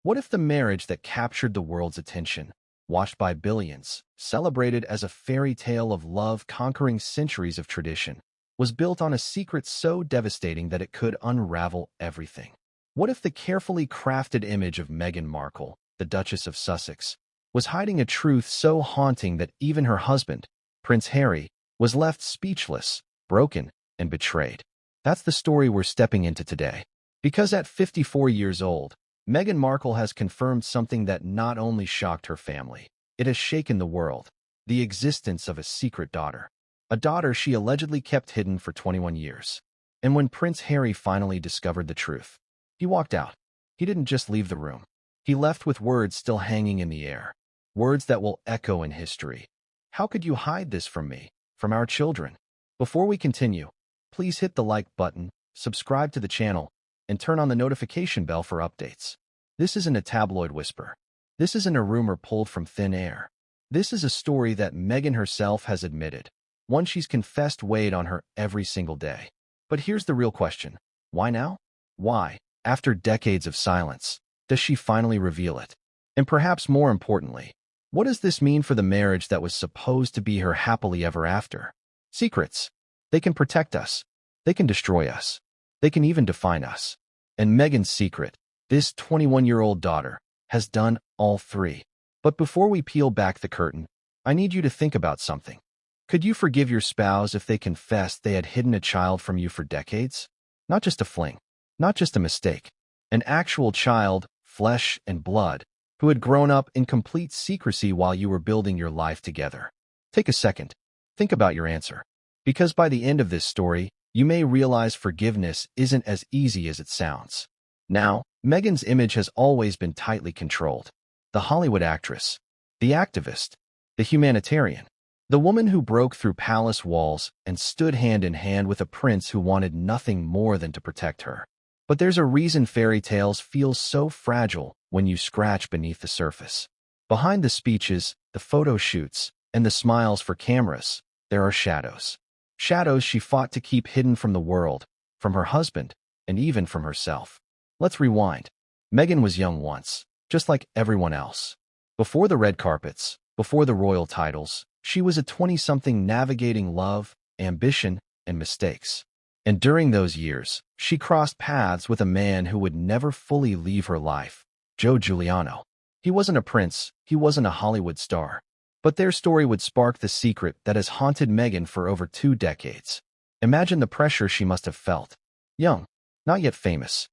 What if the marriage that captured the world's attention, watched by billions, celebrated as a fairy tale of love conquering centuries of tradition, was built on a secret so devastating that it could unravel everything? What if the carefully crafted image of Meghan Markle, the Duchess of Sussex, was hiding a truth so haunting that even her husband, Prince Harry, was left speechless, broken, and betrayed? That's the story we're stepping into today. Because at 54 years old, Meghan Markle has confirmed something that not only shocked her family, it has shaken the world: the existence of a secret daughter. A daughter she allegedly kept hidden for 21 years. And when Prince Harry finally discovered the truth, he walked out. He didn't just leave the room. He left with words still hanging in the air. Words that will echo in history. How could you hide this from me, from our children? Before we continue, please hit the like button, subscribe to the channel, and turn on the notification bell for updates. This isn't a tabloid whisper. This isn't a rumor pulled from thin air. This is a story that Meghan herself has admitted, one she's confessed weighed on her every single day. But here's the real question. Why now? Why, after decades of silence, does she finally reveal it? And perhaps more importantly, what does this mean for the marriage that was supposed to be her happily ever after? Secrets. They can protect us. They can destroy us. They can even define us. And Meghan's secret, this 21-year-old daughter, has done all three. But before we peel back the curtain, I need you to think about something. Could you forgive your spouse if they confessed they had hidden a child from you for decades? Not just a fling, not just a mistake. An actual child, flesh and blood, who had grown up in complete secrecy while you were building your life together. Take a second. Think about your answer. Because by the end of this story, you may realize forgiveness isn't as easy as it sounds. Now, Meghan's image has always been tightly controlled. The Hollywood actress, the activist, the humanitarian, the woman who broke through palace walls and stood hand in hand with a prince who wanted nothing more than to protect her. But there's a reason fairy tales feel so fragile when you scratch beneath the surface. Behind the speeches, the photo shoots, and the smiles for cameras, there are shadows. Shadows she fought to keep hidden from the world, from her husband, and even from herself. Let's rewind. Meghan was young once, just like everyone else. Before the red carpets, before the royal titles, she was a 20-something navigating love, ambition, and mistakes. And during those years, she crossed paths with a man who would never fully leave her life, Joe Giuliano. He wasn't a prince, he wasn't a Hollywood star. But their story would spark the secret that has haunted Meghan for over 2 decades. Imagine the pressure she must have felt. Young, not yet famous,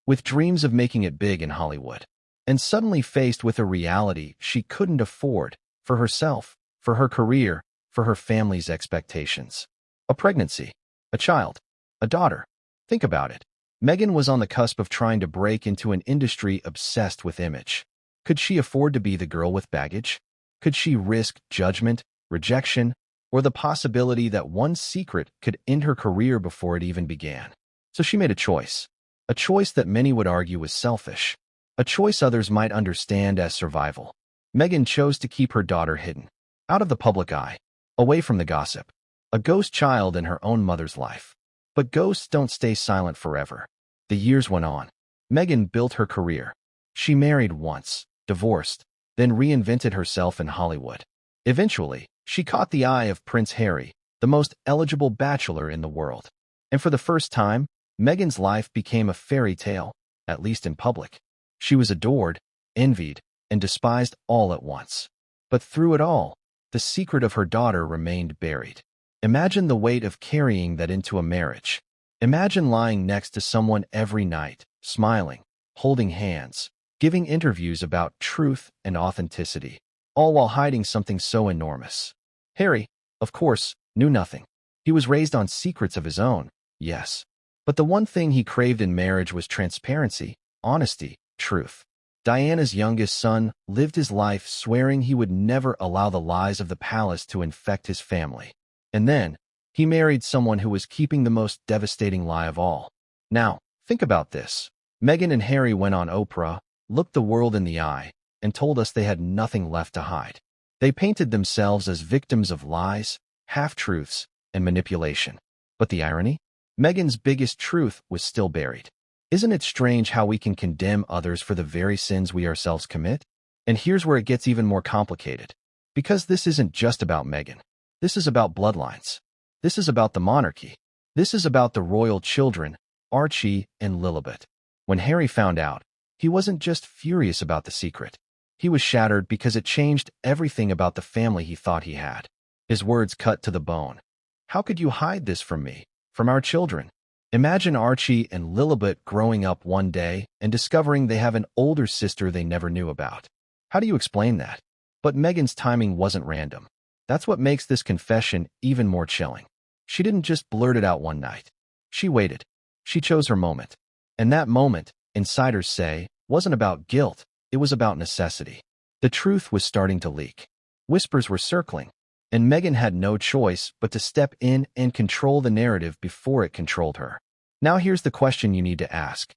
with dreams of making it big in Hollywood, and suddenly faced with a reality she couldn't afford, for herself, for her career, for her family's expectations. A pregnancy, a child, a daughter. Think about it. Meghan was on the cusp of trying to break into an industry obsessed with image. Could she afford to be the girl with baggage? Could she risk judgment, rejection, or the possibility that one secret could end her career before it even began? So she made a choice that many would argue was selfish, a choice others might understand as survival. Meghan chose to keep her daughter hidden, out of the public eye, away from the gossip, a ghost child in her own mother's life. But ghosts don't stay silent forever. The years went on. Meghan built her career. She married once, divorced, then reinvented herself in Hollywood. Eventually, she caught the eye of Prince Harry, the most eligible bachelor in the world. And for the first time, Meghan's life became a fairy tale, at least in public. She was adored, envied, and despised all at once. But through it all, the secret of her daughter remained buried. Imagine the weight of carrying that into a marriage. Imagine lying next to someone every night, smiling, holding hands, giving interviews about truth and authenticity, all while hiding something so enormous. Harry, of course, knew nothing. He was raised on secrets of his own, yes. But the one thing he craved in marriage was transparency, honesty, truth. Diana's youngest son lived his life swearing he would never allow the lies of the palace to infect his family. And then, he married someone who was keeping the most devastating lie of all. Now, think about this. Meghan and Harry went on Oprah, looked the world in the eye, and told us they had nothing left to hide. They painted themselves as victims of lies, half-truths, and manipulation. But the irony? Meghan's biggest truth was still buried. Isn't it strange how we can condemn others for the very sins we ourselves commit? And here's where it gets even more complicated. Because this isn't just about Meghan. This is about bloodlines. This is about the monarchy. This is about the royal children, Archie and Lilibet. When Harry found out, he wasn't just furious about the secret. He was shattered because it changed everything about the family he thought he had. His words cut to the bone. How could you hide this from me, from our children? Imagine Archie and Lilibet growing up one day and discovering they have an older sister they never knew about. How do you explain that? But Meghan's timing wasn't random. That's what makes this confession even more chilling. She didn't just blurt it out one night. She waited. She chose her moment. And that moment, insiders say, wasn't about guilt. It was about necessity. The truth was starting to leak. Whispers were circling, and Meghan had no choice but to step in and control the narrative before it controlled her. Now here's the question you need to ask.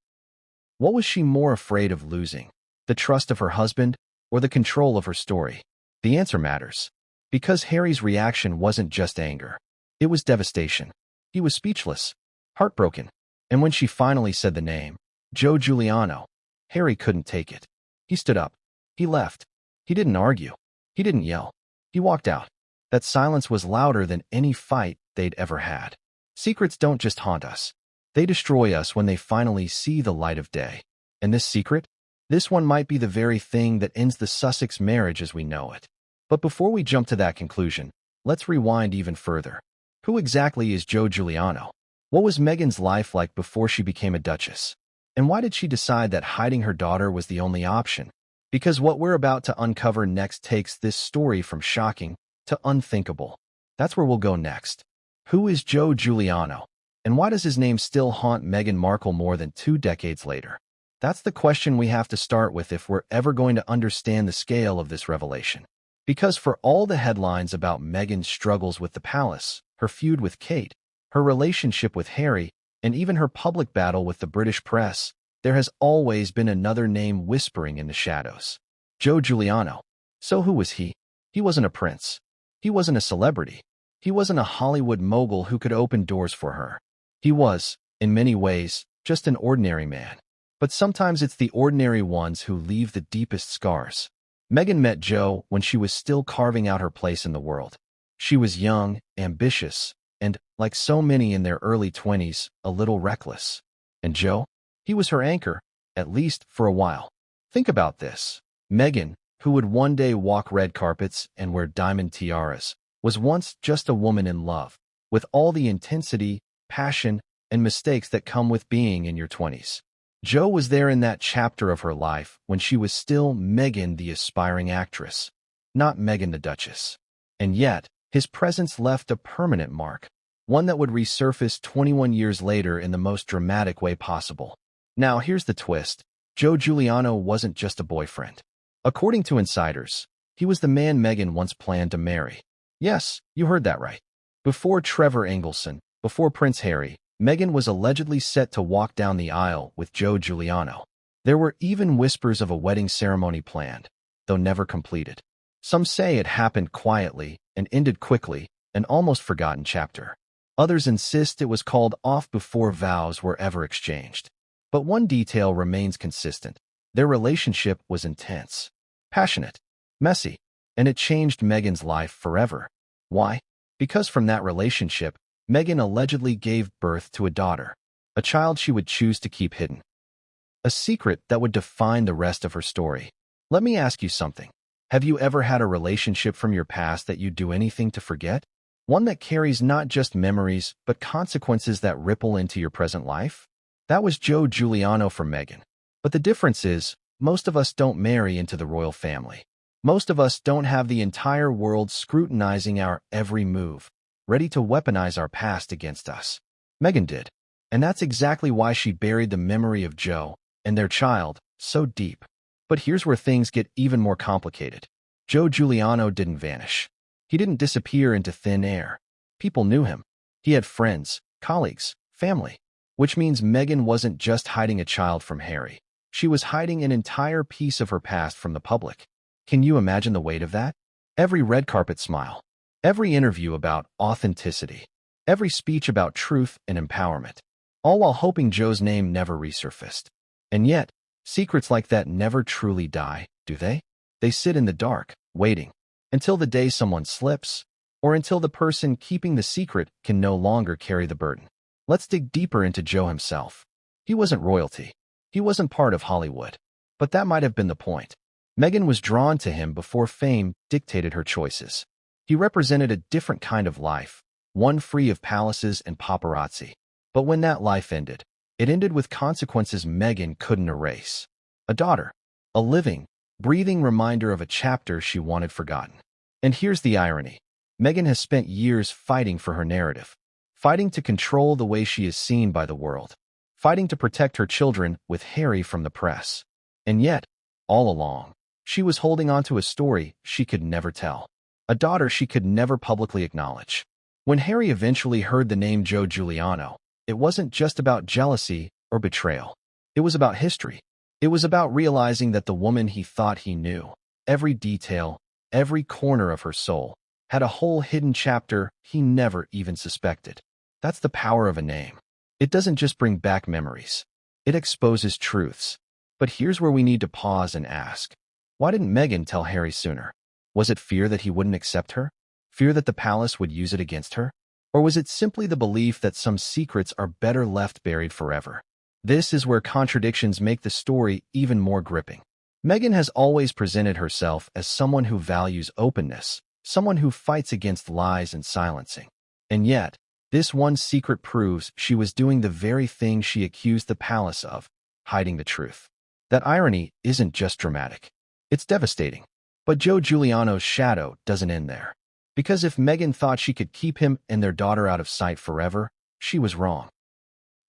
What was she more afraid of losing? The trust of her husband or the control of her story? The answer matters. Because Harry's reaction wasn't just anger. It was devastation. He was speechless, heartbroken. And when she finally said the name, Joe Giuliano, Harry couldn't take it. He stood up. He left. He didn't argue. He didn't yell. He walked out. That silence was louder than any fight they'd ever had. Secrets don't just haunt us. They destroy us when they finally see the light of day. And this secret? This one might be the very thing that ends the Sussex marriage as we know it. But before we jump to that conclusion, let's rewind even further. Who exactly is Joe Giuliano? What was Meghan's life like before she became a duchess? And why did she decide that hiding her daughter was the only option? Because what we're about to uncover next takes this story from shocking to unthinkable. That's where we'll go next. Who is Joe Giuliano? And why does his name still haunt Meghan Markle more than 2 decades later? That's the question we have to start with if we're ever going to understand the scale of this revelation. Because for all the headlines about Meghan's struggles with the palace, her feud with Kate, her relationship with Harry, and even her public battle with the British press, there has always been another name whispering in the shadows. Joe Giuliano. So who was he? He wasn't a prince. He wasn't a celebrity. He wasn't a Hollywood mogul who could open doors for her. He was, in many ways, just an ordinary man. But sometimes it's the ordinary ones who leave the deepest scars. Meghan met Joe when she was still carving out her place in the world. She was young, ambitious, and, like so many in their early 20s, a little reckless. And Joe? He was her anchor, at least for a while. Think about this. Meghan, who would one day walk red carpets and wear diamond tiaras, was once just a woman in love, with all the intensity, passion, and mistakes that come with being in your 20s. Joe was there in that chapter of her life when she was still Meghan the aspiring actress, not Meghan the Duchess. And yet, his presence left a permanent mark, one that would resurface 21 years later in the most dramatic way possible. Now, here's the twist. Joe Giuliano wasn't just a boyfriend. According to insiders, he was the man Meghan once planned to marry. Yes, you heard that right. Before Trevor Engelson, before Prince Harry, Meghan was allegedly set to walk down the aisle with Joe Giuliano. There were even whispers of a wedding ceremony planned, though never completed. Some say it happened quietly and ended quickly, an almost forgotten chapter. Others insist it was called off before vows were ever exchanged. But one detail remains consistent. Their relationship was intense, passionate, messy, and it changed Meghan's life forever. Why? Because from that relationship, Meghan allegedly gave birth to a daughter, a child she would choose to keep hidden. A secret that would define the rest of her story. Let me ask you something. Have you ever had a relationship from your past that you'd do anything to forget? One that carries not just memories, but consequences that ripple into your present life? That was Joe Giuliano for Meghan. But the difference is, most of us don't marry into the royal family. Most of us don't have the entire world scrutinizing our every move, ready to weaponize our past against us. Meghan did. And that's exactly why she buried the memory of Joe and their child so deep. But here's where things get even more complicated. Joe Giuliano didn't vanish. He didn't disappear into thin air. People knew him. He had friends, colleagues, family. Which means Meghan wasn't just hiding a child from Harry. She was hiding an entire piece of her past from the public. Can you imagine the weight of that? Every red carpet smile. Every interview about authenticity. Every speech about truth and empowerment. all while hoping Joe's name never resurfaced. And yet, secrets like that never truly die, do they? They sit in the dark, waiting, until the day someone slips, or until the person keeping the secret can no longer carry the burden. Let's dig deeper into Joe himself. He wasn't royalty. He wasn't part of Hollywood. But that might have been the point. Meghan was drawn to him before fame dictated her choices. He represented a different kind of life, one free of palaces and paparazzi. But when that life ended, it ended with consequences Meghan couldn't erase. A daughter. A living, breathing reminder of a chapter she wanted forgotten. And here's the irony. Meghan has spent years fighting for her narrative, fighting to control the way she is seen by the world, fighting to protect her children with Harry from the press. And yet, all along, she was holding on to a story she could never tell, a daughter she could never publicly acknowledge. When Harry eventually heard the name Joe Giuliano, it wasn't just about jealousy or betrayal. It was about history. It was about realizing that the woman he thought he knew, every detail, every corner of her soul, had a whole hidden chapter he never even suspected. That's the power of a name. It doesn't just bring back memories. It exposes truths. But here's where we need to pause and ask, why didn't Meghan tell Harry sooner? Was it fear that he wouldn't accept her? Fear that the palace would use it against her? Or was it simply the belief that some secrets are better left buried forever? This is where contradictions make the story even more gripping. Meghan has always presented herself as someone who values openness, someone who fights against lies and silencing. And yet, this one secret proves she was doing the very thing she accused the palace of, hiding the truth. That irony isn't just dramatic. It's devastating. But Joe Giuliano's shadow doesn't end there. Because if Meghan thought she could keep him and their daughter out of sight forever, she was wrong.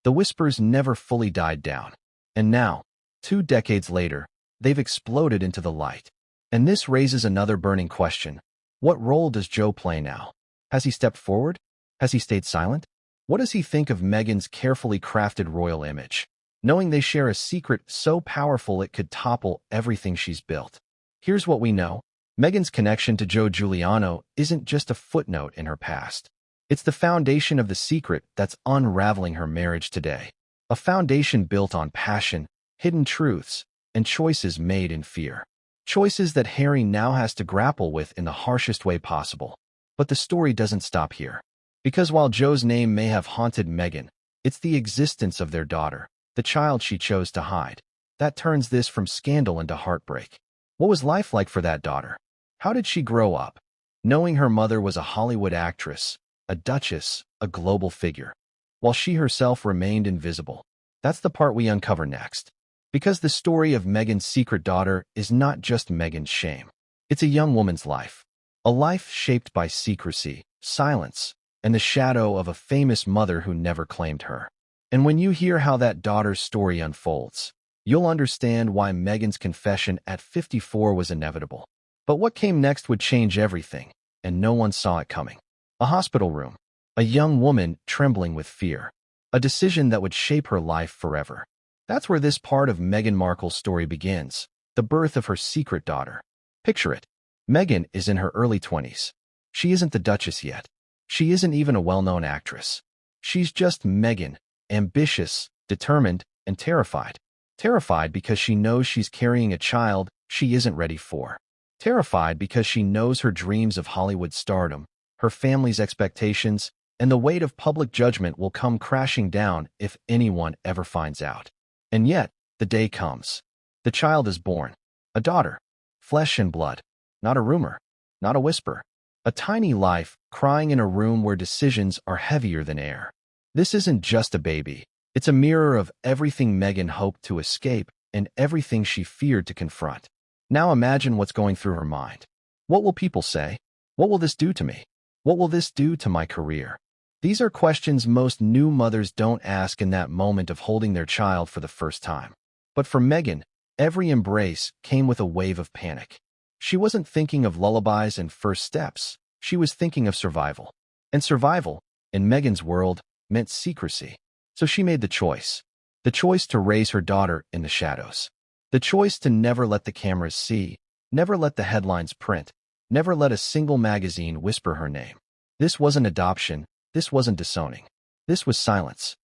The whispers never fully died down. And now, 2 decades later, they've exploded into the light. And this raises another burning question. What role does Joe play now? Has he stepped forward? Has he stayed silent? What does he think of Meghan's carefully crafted royal image, knowing they share a secret so powerful it could topple everything she's built? Here's what we know. Meghan's connection to Joe Giuliano isn't just a footnote in her past. It's the foundation of the secret that's unraveling her marriage today. A foundation built on passion, hidden truths, and choices made in fear. Choices that Harry now has to grapple with in the harshest way possible. But the story doesn't stop here. Because while Joe's name may have haunted Meghan, it's the existence of their daughter, the child she chose to hide, that turns this from scandal into heartbreak. What was life like for that daughter? How did she grow up, knowing her mother was a Hollywood actress, a duchess, a global figure, while she herself remained invisible? That's the part we uncover next. Because the story of Meghan's secret daughter is not just Meghan's shame. It's a young woman's life. A life shaped by secrecy, silence, and the shadow of a famous mother who never claimed her. And when you hear how that daughter's story unfolds, you'll understand why Meghan's confession at 54 was inevitable. But what came next would change everything, and no one saw it coming. A hospital room. A young woman trembling with fear. A decision that would shape her life forever. That's where this part of Meghan Markle's story begins, the birth of her secret daughter. Picture it. Meghan is in her early 20s. She isn't the Duchess yet. She isn't even a well-known actress. She's just Meghan, ambitious, determined, and terrified. Terrified because she knows she's carrying a child she isn't ready for. Terrified because she knows her dreams of Hollywood stardom, her family's expectations, and the weight of public judgment will come crashing down if anyone ever finds out. And yet, the day comes. The child is born. A daughter. Flesh and blood. Not a rumor. Not a whisper. A tiny life crying in a room where decisions are heavier than air. This isn't just a baby. It's a mirror of everything Meghan hoped to escape and everything she feared to confront. Now imagine what's going through her mind. What will people say? What will this do to me? What will this do to my career? These are questions most new mothers don't ask in that moment of holding their child for the first time. But for Meghan, every embrace came with a wave of panic. She wasn't thinking of lullabies and first steps. She was thinking of survival. And survival, in Meghan's world, meant secrecy. So she made the choice. The choice to raise her daughter in the shadows. The choice to never let the cameras see, never let the headlines print, never let a single magazine whisper her name. This wasn't adoption. This wasn't disowning. This was silence.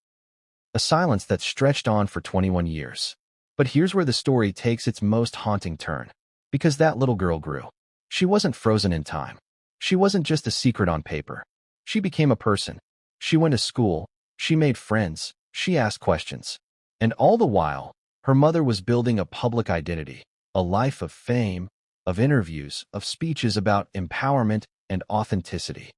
a silence that stretched on for 21 years. But here's where the story takes its most haunting turn. Because that little girl grew. She wasn't frozen in time. She wasn't just a secret on paper. She became a person. She went to school. She made friends. She asked questions. And all the while, her mother was building a public identity, a life of fame, of interviews, of speeches about empowerment and authenticity.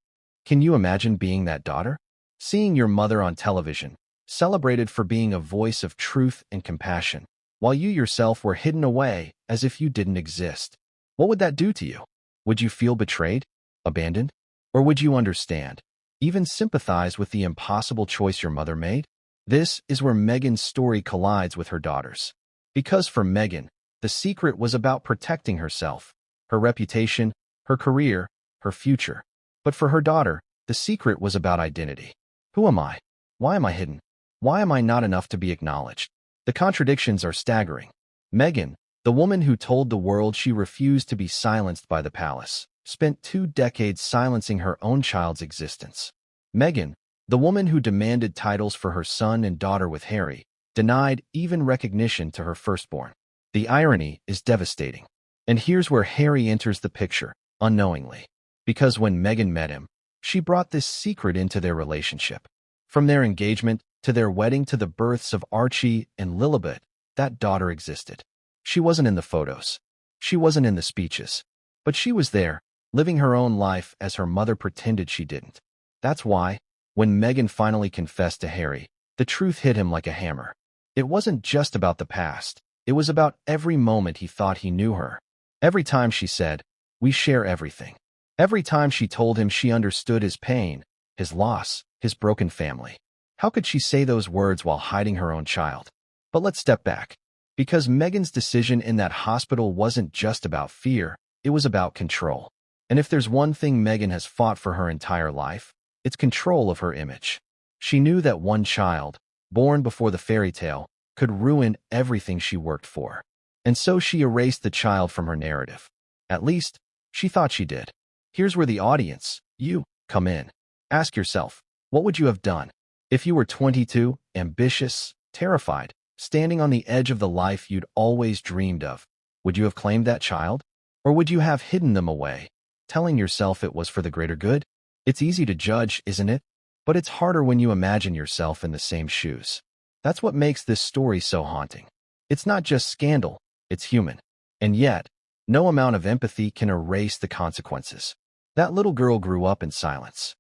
Can you imagine being that daughter? Seeing your mother on television, celebrated for being a voice of truth and compassion, while you yourself were hidden away as if you didn't exist. What would that do to you? Would you feel betrayed? Abandoned? Or would you understand, even sympathize with the impossible choice your mother made? This is where Meghan's story collides with her daughter's. Because for Meghan, the secret was about protecting herself, her reputation, her career, her future. But for her daughter, the secret was about identity. Who am I? Why am I hidden? Why am I not enough to be acknowledged? The contradictions are staggering. Meghan, the woman who told the world she refused to be silenced by the palace, spent 2 decades silencing her own child's existence. Meghan, the woman who demanded titles for her son and daughter with Harry, denied even recognition to her firstborn. The irony is devastating. And here's where Harry enters the picture, unknowingly. Because when Meghan met him, she brought this secret into their relationship. From their engagement, to their wedding, to the births of Archie and Lilibet, that daughter existed. She wasn't in the photos. She wasn't in the speeches. But she was there, living her own life as her mother pretended she didn't. That's why, when Meghan finally confessed to Harry, the truth hit him like a hammer. It wasn't just about the past. It was about every moment he thought he knew her. Every time she said, "We share everything." Every time she told him she understood his pain, his loss, his broken family. How could she say those words while hiding her own child? But let's step back. Because Meghan's decision in that hospital wasn't just about fear, it was about control. And if there's one thing Meghan has fought for her entire life, it's control of her image. She knew that one child, born before the fairy tale, could ruin everything she worked for. And so she erased the child from her narrative. At least, she thought she did. Here's where the audience, you, come in. Ask yourself, what would you have done? If you were 22, ambitious, terrified, standing on the edge of the life you'd always dreamed of, would you have claimed that child? Or would you have hidden them away, telling yourself it was for the greater good? It's easy to judge, isn't it? But it's harder when you imagine yourself in the same shoes. That's what makes this story so haunting. It's not just scandal, it's human. And yet, no amount of empathy can erase the consequences. That little girl grew up in silence.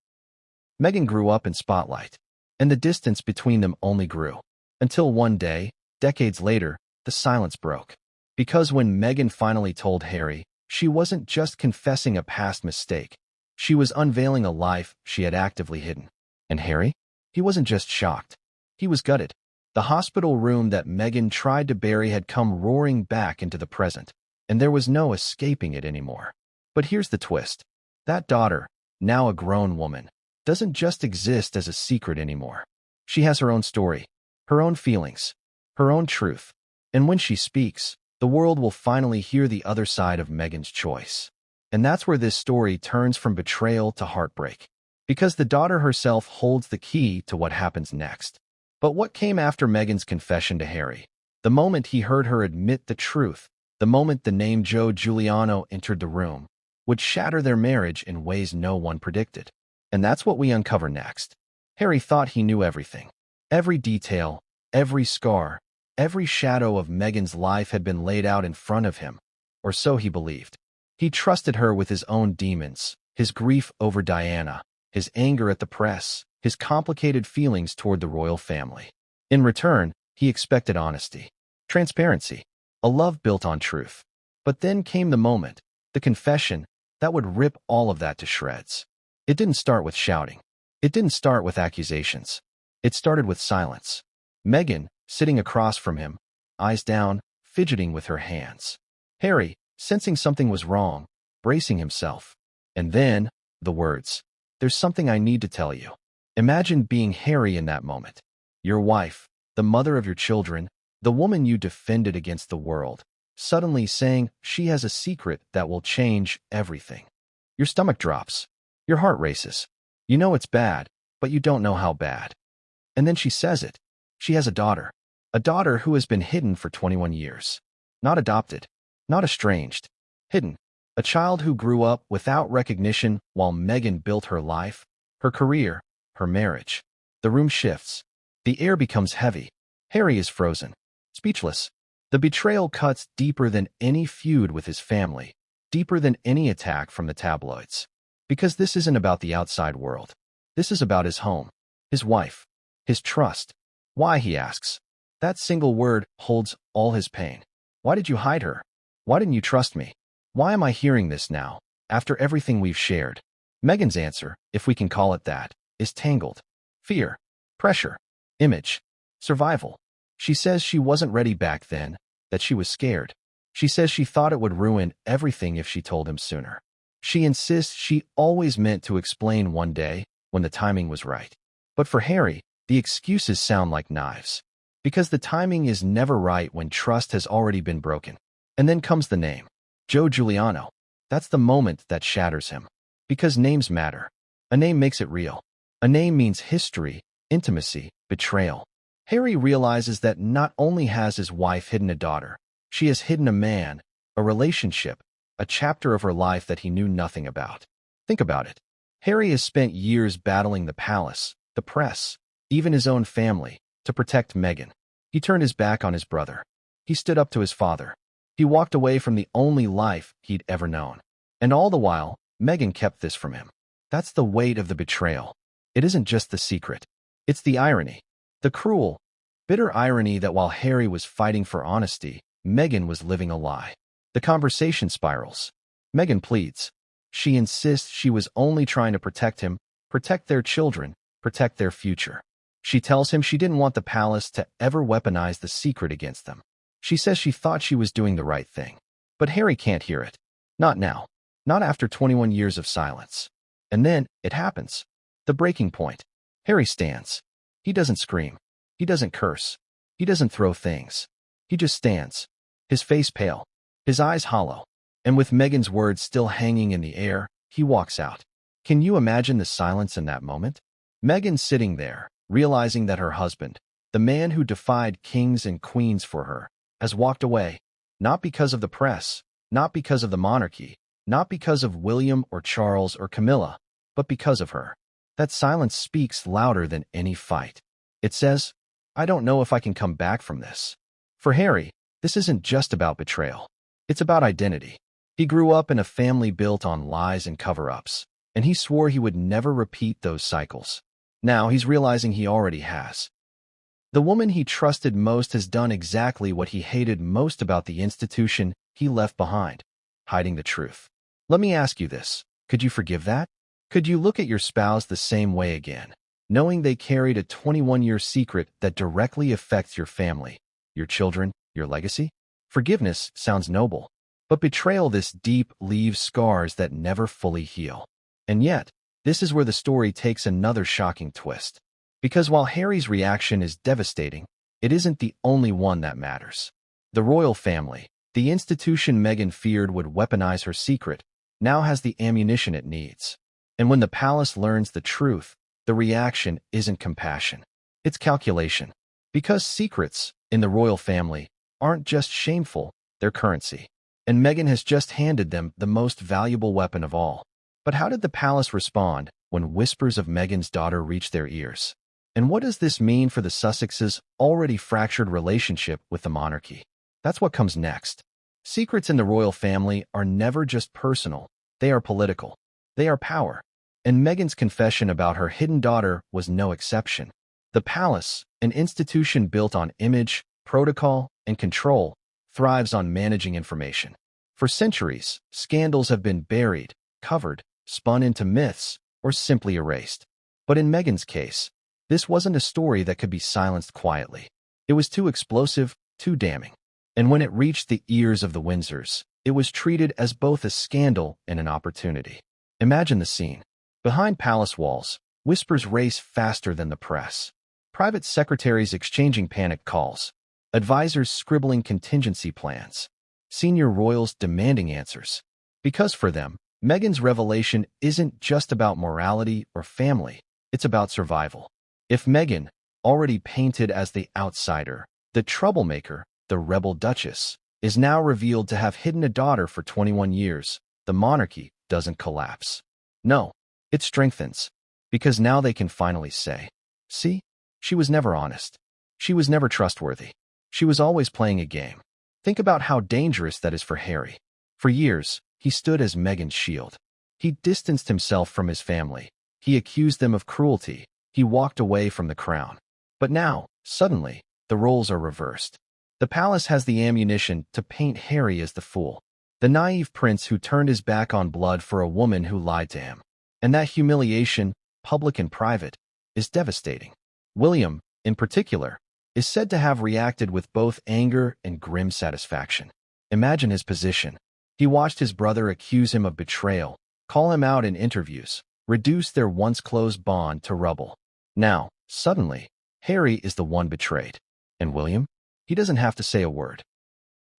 Meghan grew up in spotlight. And the distance between them only grew. Until one day, decades later, the silence broke. Because when Meghan finally told Harry, she wasn't just confessing a past mistake. She was unveiling a life she had actively hidden. And Harry? He wasn't just shocked. He was gutted. The hospital room that Meghan tried to bury had come roaring back into the present, and there was no escaping it anymore. But here's the twist. That daughter, now a grown woman, doesn't just exist as a secret anymore. She has her own story, her own feelings, her own truth. And when she speaks, the world will finally hear the other side of Meghan's choice. And that's where this story turns from betrayal to heartbreak. Because the daughter herself holds the key to what happens next. But what came after Meghan's confession to Harry? The moment he heard her admit the truth, the moment the name Joe Giuliano entered the room, would shatter their marriage in ways no one predicted. And that's what we uncover next. Harry thought he knew everything. Every detail, every scar, every shadow of Meghan's life had been laid out in front of him, or so he believed. He trusted her with his own demons, his grief over Diana, his anger at the press, his complicated feelings toward the royal family. In return, he expected honesty, transparency, a love built on truth. But then came the moment, the confession, that would rip all of that to shreds. It didn't start with shouting. It didn't start with accusations. It started with silence. Meghan, sitting across from him, eyes down, fidgeting with her hands. Harry, sensing something was wrong, bracing himself. And then, the words, "There's something I need to tell you." Imagine being Harry in that moment. Your wife, the mother of your children, the woman you defended against the world, suddenly saying she has a secret that will change everything. Your stomach drops. Your heart races. You know it's bad, but you don't know how bad. And then she says it. She has a daughter who has been hidden for 21 years. Not adopted, not estranged, hidden. A child who grew up without recognition while Meghan built her life, her career, her marriage. The room shifts. The air becomes heavy. Harry is frozen, speechless. The betrayal cuts deeper than any feud with his family, deeper than any attack from the tabloids. Because this isn't about the outside world. This is about his home, his wife, his trust. Why, he asks. That single word holds all his pain. Why did you hide her? Why didn't you trust me? Why am I hearing this now, after everything we've shared? Meghan's answer, if we can call it that, is tangled. Fear, pressure, image, survival. She says she wasn't ready back then, that she was scared. She says she thought it would ruin everything if she told him sooner. She insists she always meant to explain one day when the timing was right. But for Harry, the excuses sound like knives. Because the timing is never right when trust has already been broken. And then comes the name. Joe Giuliano. That's the moment that shatters him. Because names matter. A name makes it real. A name means history, intimacy, betrayal. Harry realizes that not only has his wife hidden a daughter, she has hidden a man, a relationship, a chapter of her life that he knew nothing about. Think about it. Harry has spent years battling the palace, the press, even his own family, to protect Meghan. He turned his back on his brother. He stood up to his father. He walked away from the only life he'd ever known. And all the while, Meghan kept this from him. That's the weight of the betrayal. It isn't just the secret. It's the irony. The cruel, bitter irony that while Harry was fighting for honesty, Meghan was living a lie. The conversation spirals. Meghan pleads. She insists she was only trying to protect him, protect their children, protect their future. She tells him she didn't want the palace to ever weaponize the secret against them. She says she thought she was doing the right thing. But Harry can't hear it. Not now. Not after 21 years of silence. And then, it happens. The breaking point. Harry stands. He doesn't scream. He doesn't curse. He doesn't throw things. He just stands. His face pale. His eyes hollow. And with Meghan's words still hanging in the air, he walks out. Can you imagine the silence in that moment? Meghan sitting there, realizing that her husband, the man who defied kings and queens for her, has walked away, not because of the press, not because of the monarchy, not because of William or Charles or Camilla, but because of her. That silence speaks louder than any fight. It says, I don't know if I can come back from this. For Harry, this isn't just about betrayal. It's about identity. He grew up in a family built on lies and cover-ups, and he swore he would never repeat those cycles. Now he's realizing he already has. The woman he trusted most has done exactly what he hated most about the institution he left behind, hiding the truth. Let me ask you this. Could you forgive that? Could you look at your spouse the same way again, knowing they carried a 21-year secret that directly affects your family, your children, your legacy? Forgiveness sounds noble, but betrayal this deep leaves scars that never fully heal. And yet, this is where the story takes another shocking twist. Because while Harry's reaction is devastating, it isn't the only one that matters. The royal family, the institution Meghan feared would weaponize her secret, now has the ammunition it needs. And when the palace learns the truth, the reaction isn't compassion. It's calculation. Because secrets, in the royal family, aren't just shameful, they're currency. And Meghan has just handed them the most valuable weapon of all. But how did the palace respond when whispers of Meghan's daughter reached their ears? And what does this mean for the Sussexes' already fractured relationship with the monarchy? That's what comes next. Secrets in the royal family are never just personal. They are political. They are power. And Meghan's confession about her hidden daughter was no exception. The palace, an institution built on image, protocol, and control, thrives on managing information. For centuries, scandals have been buried, covered, spun into myths, or simply erased. But in Meghan's case, this wasn't a story that could be silenced quietly. It was too explosive, too damning. And when it reached the ears of the Windsors, it was treated as both a scandal and an opportunity. Imagine the scene. Behind palace walls, whispers race faster than the press. Private secretaries exchanging panic calls. Advisors scribbling contingency plans. Senior royals demanding answers. Because for them, Meghan's revelation isn't just about morality or family. It's about survival. If Meghan, already painted as the outsider, the troublemaker, the rebel duchess, is now revealed to have hidden a daughter for 21 years. The monarchy doesn't collapse. No, it strengthens, because now they can finally say, see, she was never honest. She was never trustworthy. She was always playing a game. Think about how dangerous that is for Harry. For years, he stood as Meghan's shield. He distanced himself from his family. He accused them of cruelty. He walked away from the crown. But now, suddenly, the roles are reversed. The palace has the ammunition to paint Harry as the fool, the naive prince who turned his back on blood for a woman who lied to him. And that humiliation, public and private, is devastating. William, in particular, is said to have reacted with both anger and grim satisfaction. Imagine his position. He watched his brother accuse him of betrayal, call him out in interviews, reduce their once close bond to rubble. Now, suddenly, Harry is the one betrayed. And William? He doesn't have to say a word.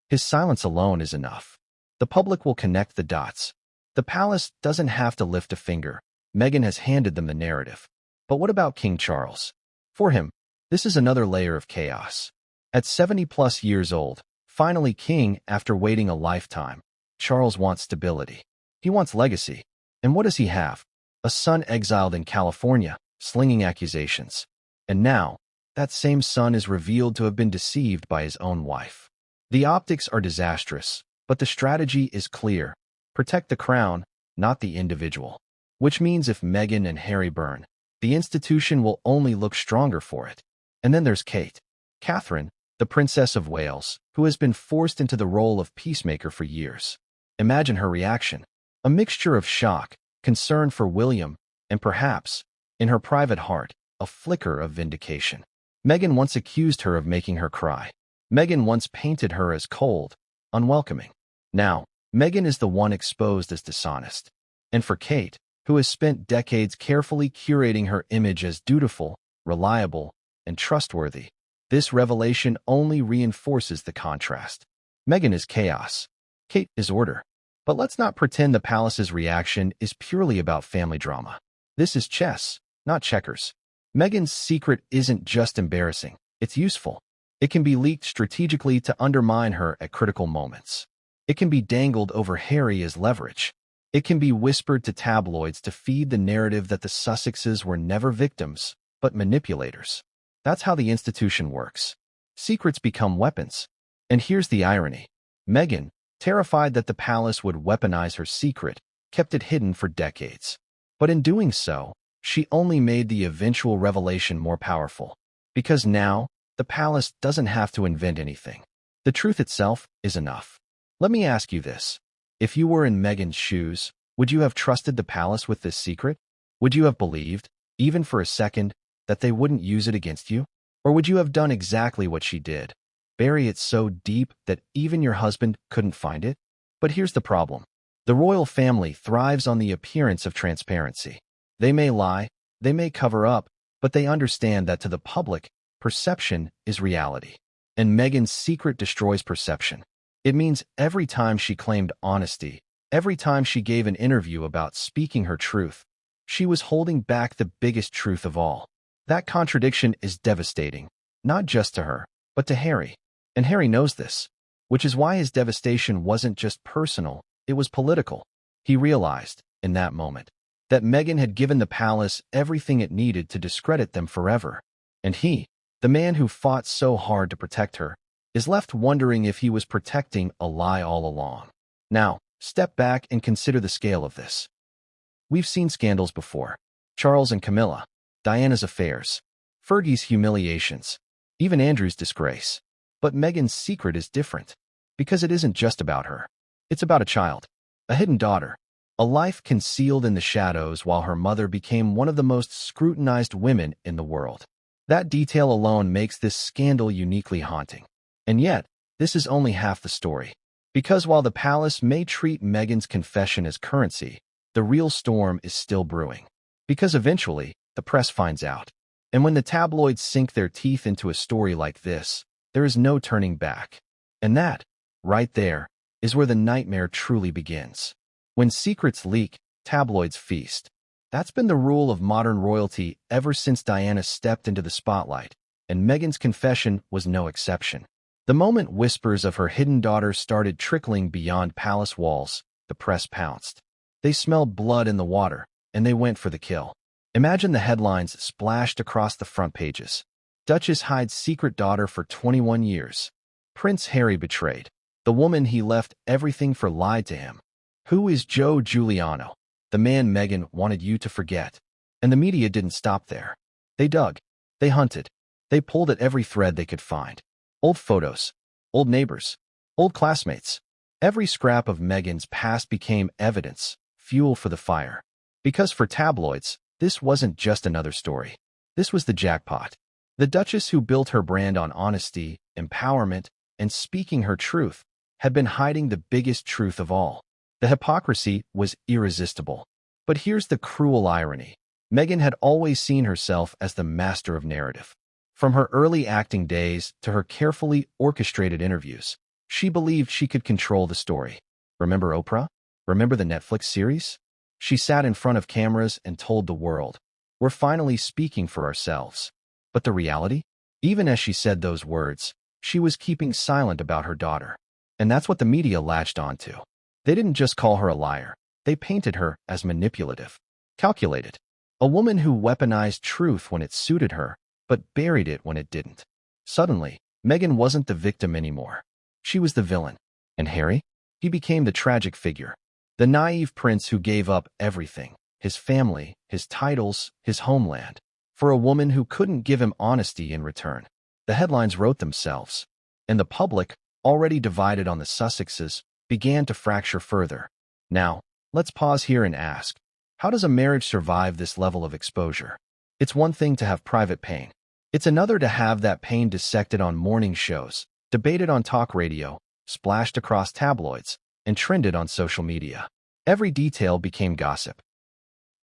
His silence alone is enough. The public will connect the dots. The palace doesn't have to lift a finger. Meghan has handed them the narrative. But what about King Charles? For him, this is another layer of chaos. At 70+ years old, finally king after waiting a lifetime, Charles wants stability. He wants legacy. And what does he have? A son exiled in California, slinging accusations. And now, that same son is revealed to have been deceived by his own wife. The optics are disastrous, but the strategy is clear. Protect the crown, not the individual. Which means if Meghan and Harry burn, the institution will only look stronger for it. And then there's Kate. Catherine, the Princess of Wales, who has been forced into the role of peacemaker for years. Imagine her reaction. A mixture of shock, concern for William, and perhaps, in her private heart, a flicker of vindication. Meghan once accused her of making her cry. Meghan once painted her as cold, unwelcoming. Now, Meghan is the one exposed as dishonest. And for Kate, who has spent decades carefully curating her image as dutiful, reliable, and trustworthy, this revelation only reinforces the contrast. Meghan is chaos. Kate is order. But let's not pretend the palace's reaction is purely about family drama. This is chess, not checkers. Meghan's secret isn't just embarrassing, it's useful. It can be leaked strategically to undermine her at critical moments. It can be dangled over Harry as leverage. It can be whispered to tabloids to feed the narrative that the Sussexes were never victims, but manipulators. That's how the institution works. Secrets become weapons. And here's the irony. Meghan, terrified that the palace would weaponize her secret, kept it hidden for decades. But in doing so, she only made the eventual revelation more powerful. Because now, the palace doesn't have to invent anything. The truth itself is enough. Let me ask you this. If you were in Meghan's shoes, would you have trusted the palace with this secret? Would you have believed, even for a second, that they wouldn't use it against you? Or would you have done exactly what she did? Bury it so deep that even your husband couldn't find it? But here's the problem. The royal family thrives on the appearance of transparency. They may lie, they may cover up, but they understand that to the public, perception is reality. And Meghan's secret destroys perception. It means every time she claimed honesty, every time she gave an interview about speaking her truth, she was holding back the biggest truth of all. That contradiction is devastating, not just to her, but to Harry. And Harry knows this, which is why his devastation wasn't just personal, it was political. He realized, in that moment, that Meghan had given the palace everything it needed to discredit them forever. And he, the man who fought so hard to protect her, is left wondering if he was protecting a lie all along. Now, step back and consider the scale of this. We've seen scandals before. Charles and Camilla, Diana's affairs, Fergie's humiliations, even Andrew's disgrace. But Meghan's secret is different, because it isn't just about her. It's about a child, a hidden daughter, a life concealed in the shadows while her mother became one of the most scrutinized women in the world. That detail alone makes this scandal uniquely haunting. And yet, this is only half the story. Because while the palace may treat Meghan's confession as currency, the real storm is still brewing. Because eventually, the press finds out. And when the tabloids sink their teeth into a story like this, there is no turning back. And that, right there, is where the nightmare truly begins. When secrets leak, tabloids feast. That's been the rule of modern royalty ever since Diana stepped into the spotlight, and Meghan's confession was no exception. The moment whispers of her hidden daughter started trickling beyond palace walls, the press pounced. They smelled blood in the water, and they went for the kill. Imagine the headlines splashed across the front pages. Duchess hides secret daughter for 21 years. Prince Harry betrayed. The woman he left everything for lied to him. Who is Joe Giuliano? The man Meghan wanted you to forget. And the media didn't stop there. They dug. They hunted. They pulled at every thread they could find. Old photos. Old neighbors. Old classmates. Every scrap of Meghan's past became evidence, fuel for the fire. Because for tabloids, this wasn't just another story. This was the jackpot. The Duchess, who built her brand on honesty, empowerment, and speaking her truth, had been hiding the biggest truth of all. The hypocrisy was irresistible. But here's the cruel irony. Meghan had always seen herself as the master of narrative. From her early acting days to her carefully orchestrated interviews, she believed she could control the story. Remember Oprah? Remember the Netflix series? She sat in front of cameras and told the world, "We're finally speaking for ourselves." But the reality? Even as she said those words, she was keeping silent about her daughter. And that's what the media latched onto. They didn't just call her a liar. They painted her as manipulative, calculated. A woman who weaponized truth when it suited her, but buried it when it didn't. Suddenly, Meghan wasn't the victim anymore. She was the villain. And Harry? He became the tragic figure. The naive prince who gave up everything, his family, his titles, his homeland, for a woman who couldn't give him honesty in return. The headlines wrote themselves, and the public, already divided on the Sussexes, began to fracture further. Now, let's pause here and ask, how does a marriage survive this level of exposure? It's one thing to have private pain. It's another to have that pain dissected on morning shows, debated on talk radio, splashed across tabloids, and trended on social media. Every detail became gossip.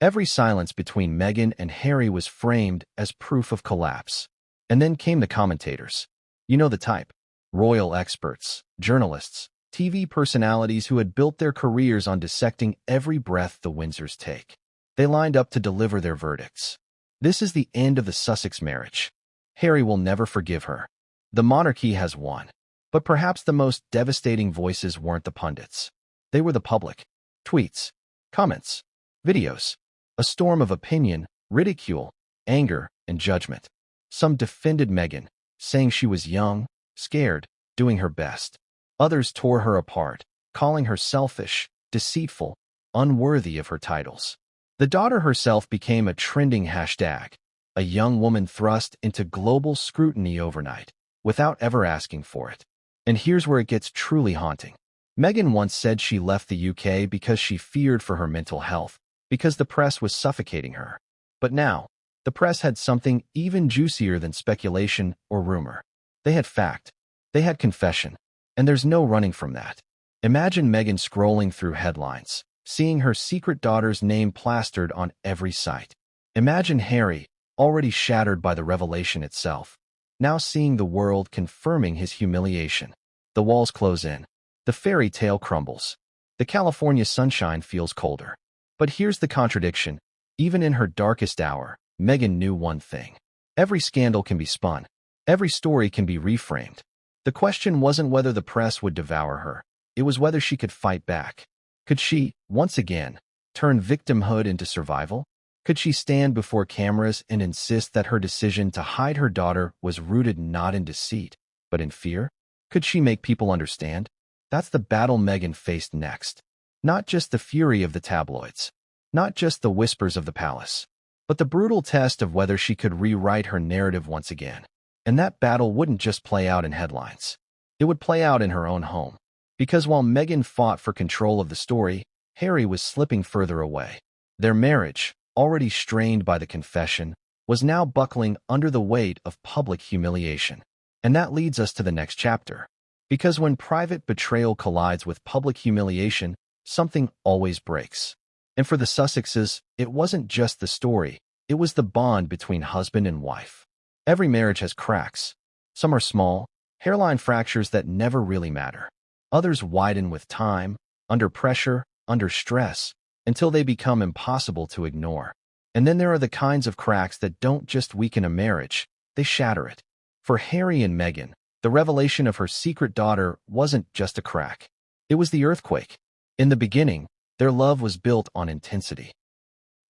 Every silence between Meghan and Harry was framed as proof of collapse. And then came the commentators. You know the type. Royal experts, journalists, TV personalities who had built their careers on dissecting every breath the Windsors take. They lined up to deliver their verdicts. This is the end of the Sussex marriage. Harry will never forgive her. The monarchy has won. But perhaps the most devastating voices weren't the pundits. They were the public. Tweets, comments, videos. A storm of opinion, ridicule, anger, and judgment. Some defended Meghan, saying she was young, scared, doing her best. Others tore her apart, calling her selfish, deceitful, unworthy of her titles. The daughter herself became a trending hashtag, a young woman thrust into global scrutiny overnight, without ever asking for it. And here's where it gets truly haunting. Meghan once said she left the UK because she feared for her mental health, because the press was suffocating her. But now, the press had something even juicier than speculation or rumor. They had fact. They had confession. And there's no running from that. Imagine Meghan scrolling through headlines, seeing her secret daughter's name plastered on every site. Imagine Harry, already shattered by the revelation itself, now seeing the world confirming his humiliation. The walls close in. The fairy tale crumbles. The California sunshine feels colder. But here's the contradiction. Even in her darkest hour, Meghan knew one thing. Every scandal can be spun. Every story can be reframed. The question wasn't whether the press would devour her. It was whether she could fight back. Could she, once again, turn victimhood into survival? Could she stand before cameras and insist that her decision to hide her daughter was rooted not in deceit, but in fear? Could she make people understand? That's the battle Meghan faced next. Not just the fury of the tabloids, not just the whispers of the palace, but the brutal test of whether she could rewrite her narrative once again. And that battle wouldn't just play out in headlines. It would play out in her own home. Because while Meghan fought for control of the story, Harry was slipping further away. Their marriage, already strained by the confession, was now buckling under the weight of public humiliation. And that leads us to the next chapter. Because when private betrayal collides with public humiliation, something always breaks. And for the Sussexes, it wasn't just the story, it was the bond between husband and wife. Every marriage has cracks. Some are small, hairline fractures that never really matter. Others widen with time, under pressure, under stress, until they become impossible to ignore. And then there are the kinds of cracks that don't just weaken a marriage, they shatter it. For Harry and Meghan, the revelation of her secret daughter wasn't just a crack. It was the earthquake. In the beginning, their love was built on intensity.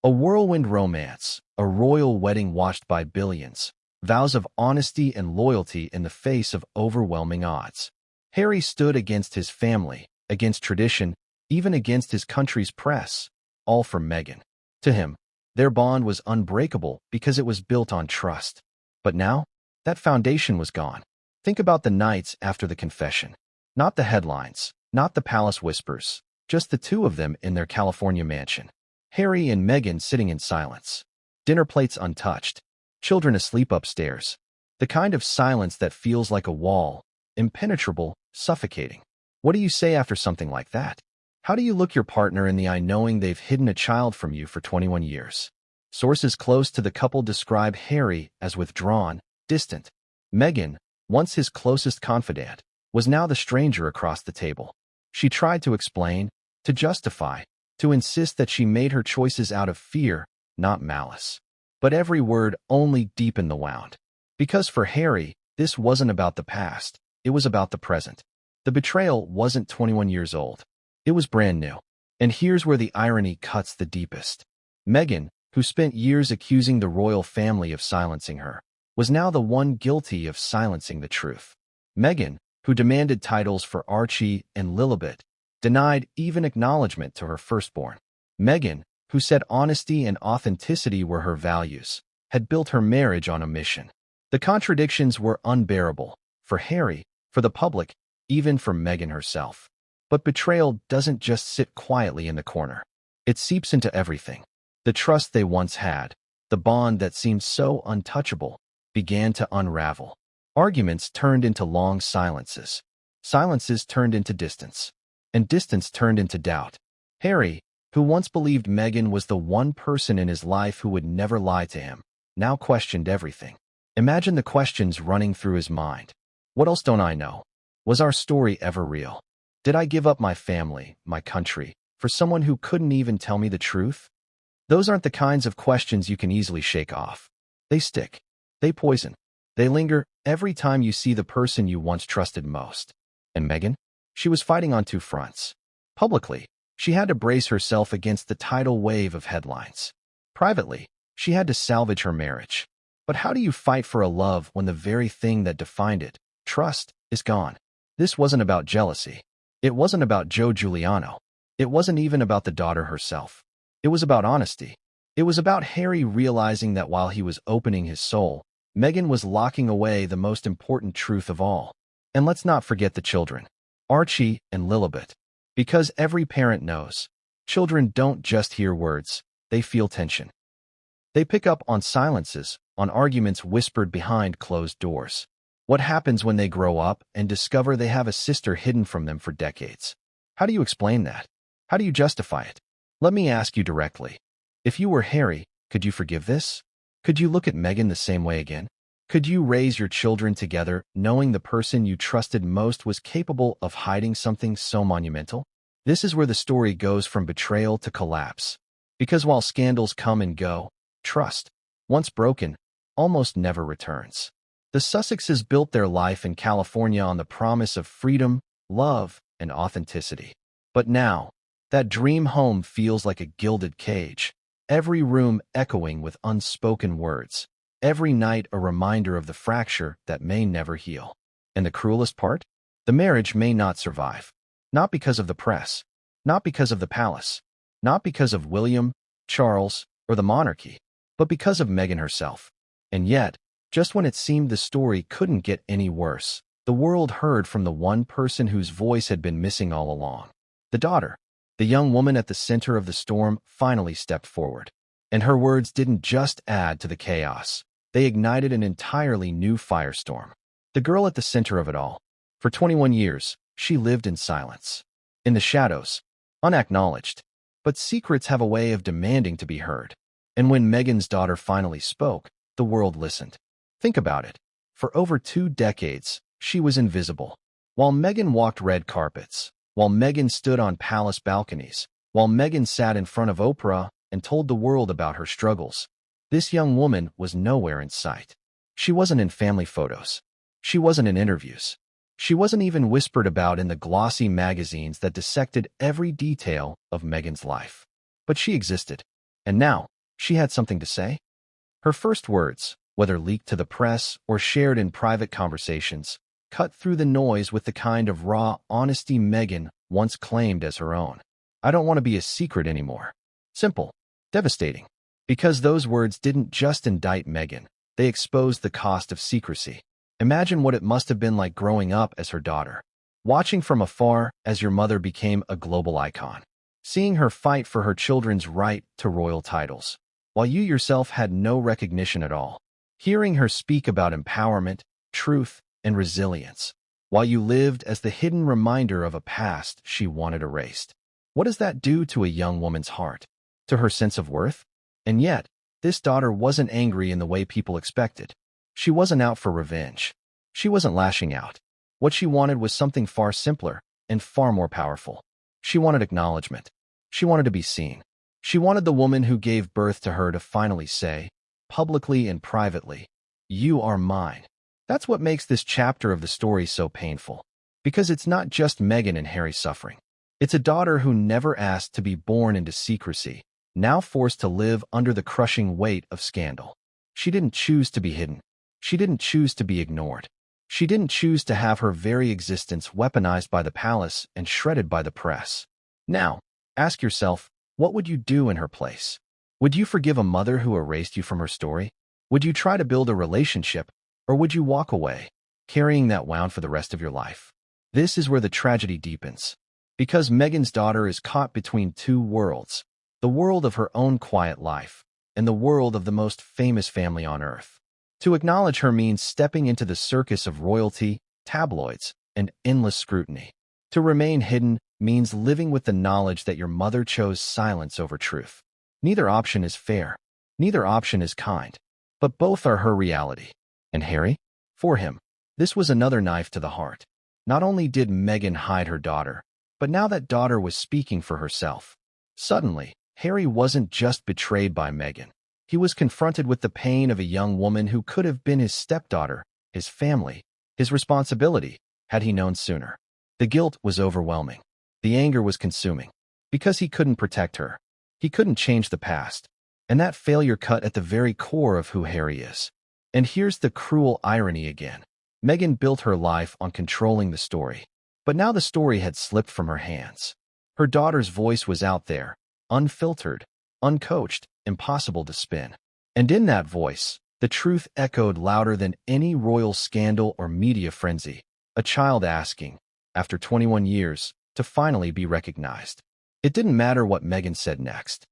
A whirlwind romance, a royal wedding watched by billions, vows of honesty and loyalty in the face of overwhelming odds. Harry stood against his family, against tradition, even against his country's press, all for Meghan. To him, their bond was unbreakable because it was built on trust. But now, that foundation was gone. Think about the nights after the confession. Not the headlines, not the palace whispers, just the two of them in their California mansion. Harry and Meghan sitting in silence. Dinner plates untouched. Children asleep upstairs. The kind of silence that feels like a wall, impenetrable, suffocating. What do you say after something like that? How do you look your partner in the eye knowing they've hidden a child from you for 21 years? Sources close to the couple describe Harry as withdrawn, distant. Meghan, once his closest confidant, was now the stranger across the table. She tried to explain, to justify, to insist that she made her choices out of fear, not malice. But every word only deepened the wound. Because for Harry, this wasn't about the past, it was about the present. The betrayal wasn't 21 years old. It was brand new. And here's where the irony cuts the deepest. Meghan, who spent years accusing the royal family of silencing her, was now the one guilty of silencing the truth. Meghan, who demanded titles for Archie and Lilibet, denied even acknowledgement to her firstborn. Meghan, who said honesty and authenticity were her values, had built her marriage on a mission. The contradictions were unbearable, for Harry, for the public, even for Meghan herself. But betrayal doesn't just sit quietly in the corner. It seeps into everything. The trust they once had, the bond that seemed so untouchable, began to unravel. Arguments turned into long silences. Silences turned into distance. And distance turned into doubt. Harry, who once believed Meghan was the one person in his life who would never lie to him, now questioned everything. Imagine the questions running through his mind. What else don't I know? Was our story ever real? Did I give up my family, my country, for someone who couldn't even tell me the truth? Those aren't the kinds of questions you can easily shake off. They stick. They poison. They linger every time you see the person you once trusted most. And Meghan? She was fighting on two fronts. Publicly, she had to brace herself against the tidal wave of headlines. Privately, she had to salvage her marriage. But how do you fight for a love when the very thing that defined it, trust, is gone? This wasn't about jealousy. It wasn't about Joe Giuliano. It wasn't even about the daughter herself. It was about honesty. It was about Harry realizing that while he was opening his soul, Meghan was locking away the most important truth of all. And let's not forget the children, Archie and Lilibet. Because every parent knows, children don't just hear words, they feel tension. They pick up on silences, on arguments whispered behind closed doors. What happens when they grow up and discover they have a sister hidden from them for decades? How do you explain that? How do you justify it? Let me ask you directly. If you were Harry, could you forgive this? Could you look at Meghan the same way again? Could you raise your children together knowing the person you trusted most was capable of hiding something so monumental? This is where the story goes from betrayal to collapse. Because while scandals come and go, trust, once broken, almost never returns. The Sussexes built their life in California on the promise of freedom, love, and authenticity. But now, that dream home feels like a gilded cage, every room echoing with unspoken words, every night a reminder of the fracture that may never heal. And the cruelest part? The marriage may not survive. Not because of the press, not because of the palace, not because of William, Charles, or the monarchy, but because of Meghan herself. And yet, just when it seemed the story couldn't get any worse, the world heard from the one person whose voice had been missing all along. The daughter, the young woman at the center of the storm, finally stepped forward. And her words didn't just add to the chaos. They ignited an entirely new firestorm. The girl at the center of it all. For 21 years, she lived in silence. In the shadows, unacknowledged. But secrets have a way of demanding to be heard. And when Meghan's daughter finally spoke, the world listened. Think about it. For over 2 decades, she was invisible. While Meghan walked red carpets, while Meghan stood on palace balconies, while Meghan sat in front of Oprah, and told the world about her struggles. This young woman was nowhere in sight. She wasn't in family photos. She wasn't in interviews. She wasn't even whispered about in the glossy magazines that dissected every detail of Meghan's life. But she existed. And now, she had something to say. Her first words, whether leaked to the press or shared in private conversations, cut through the noise with the kind of raw honesty Meghan once claimed as her own. I don't want to be a secret anymore. Simple. Devastating. Because those words didn't just indict Meghan, they exposed the cost of secrecy. Imagine what it must have been like growing up as her daughter, watching from afar as your mother became a global icon, seeing her fight for her children's right to royal titles, while you yourself had no recognition at all, hearing her speak about empowerment, truth, and resilience, while you lived as the hidden reminder of a past she wanted erased. What does that do to a young woman's heart, to her sense of worth? And yet, this daughter wasn't angry in the way people expected. She wasn't out for revenge. She wasn't lashing out. What she wanted was something far simpler and far more powerful. She wanted acknowledgement. She wanted to be seen. She wanted the woman who gave birth to her to finally say, publicly and privately, "You are mine." That's what makes this chapter of the story so painful. Because it's not just Meghan and Harry suffering. It's a daughter who never asked to be born into secrecy, now forced to live under the crushing weight of scandal. She didn't choose to be hidden. She didn't choose to be ignored. She didn't choose to have her very existence weaponized by the palace and shredded by the press. Now, ask yourself, what would you do in her place? Would you forgive a mother who erased you from her story? Would you try to build a relationship, or would you walk away, carrying that wound for the rest of your life? This is where the tragedy deepens. Because Meghan's daughter is caught between two worlds, the world of her own quiet life and the world of the most famous family on earth. To acknowledge her means stepping into the circus of royalty, tabloids, and endless scrutiny. To remain hidden means living with the knowledge that your mother chose silence over truth. Neither option is fair. Neither option is kind. But both are her reality. And Harry? For him, this was another knife to the heart. Not only did Meghan hide her daughter, but now that daughter was speaking for herself. Suddenly, Harry wasn't just betrayed by Meghan. He was confronted with the pain of a young woman who could have been his stepdaughter, his family, his responsibility, had he known sooner. The guilt was overwhelming. The anger was consuming. Because he couldn't protect her. He couldn't change the past. And that failure cut at the very core of who Harry is. And here's the cruel irony again. Meghan built her life on controlling the story. But now the story had slipped from her hands. Her daughter's voice was out there, unfiltered, uncoached, impossible to spin. And in that voice, the truth echoed louder than any royal scandal or media frenzy, a child asking, after 21 years, to finally be recognized. It didn't matter what Meghan said next.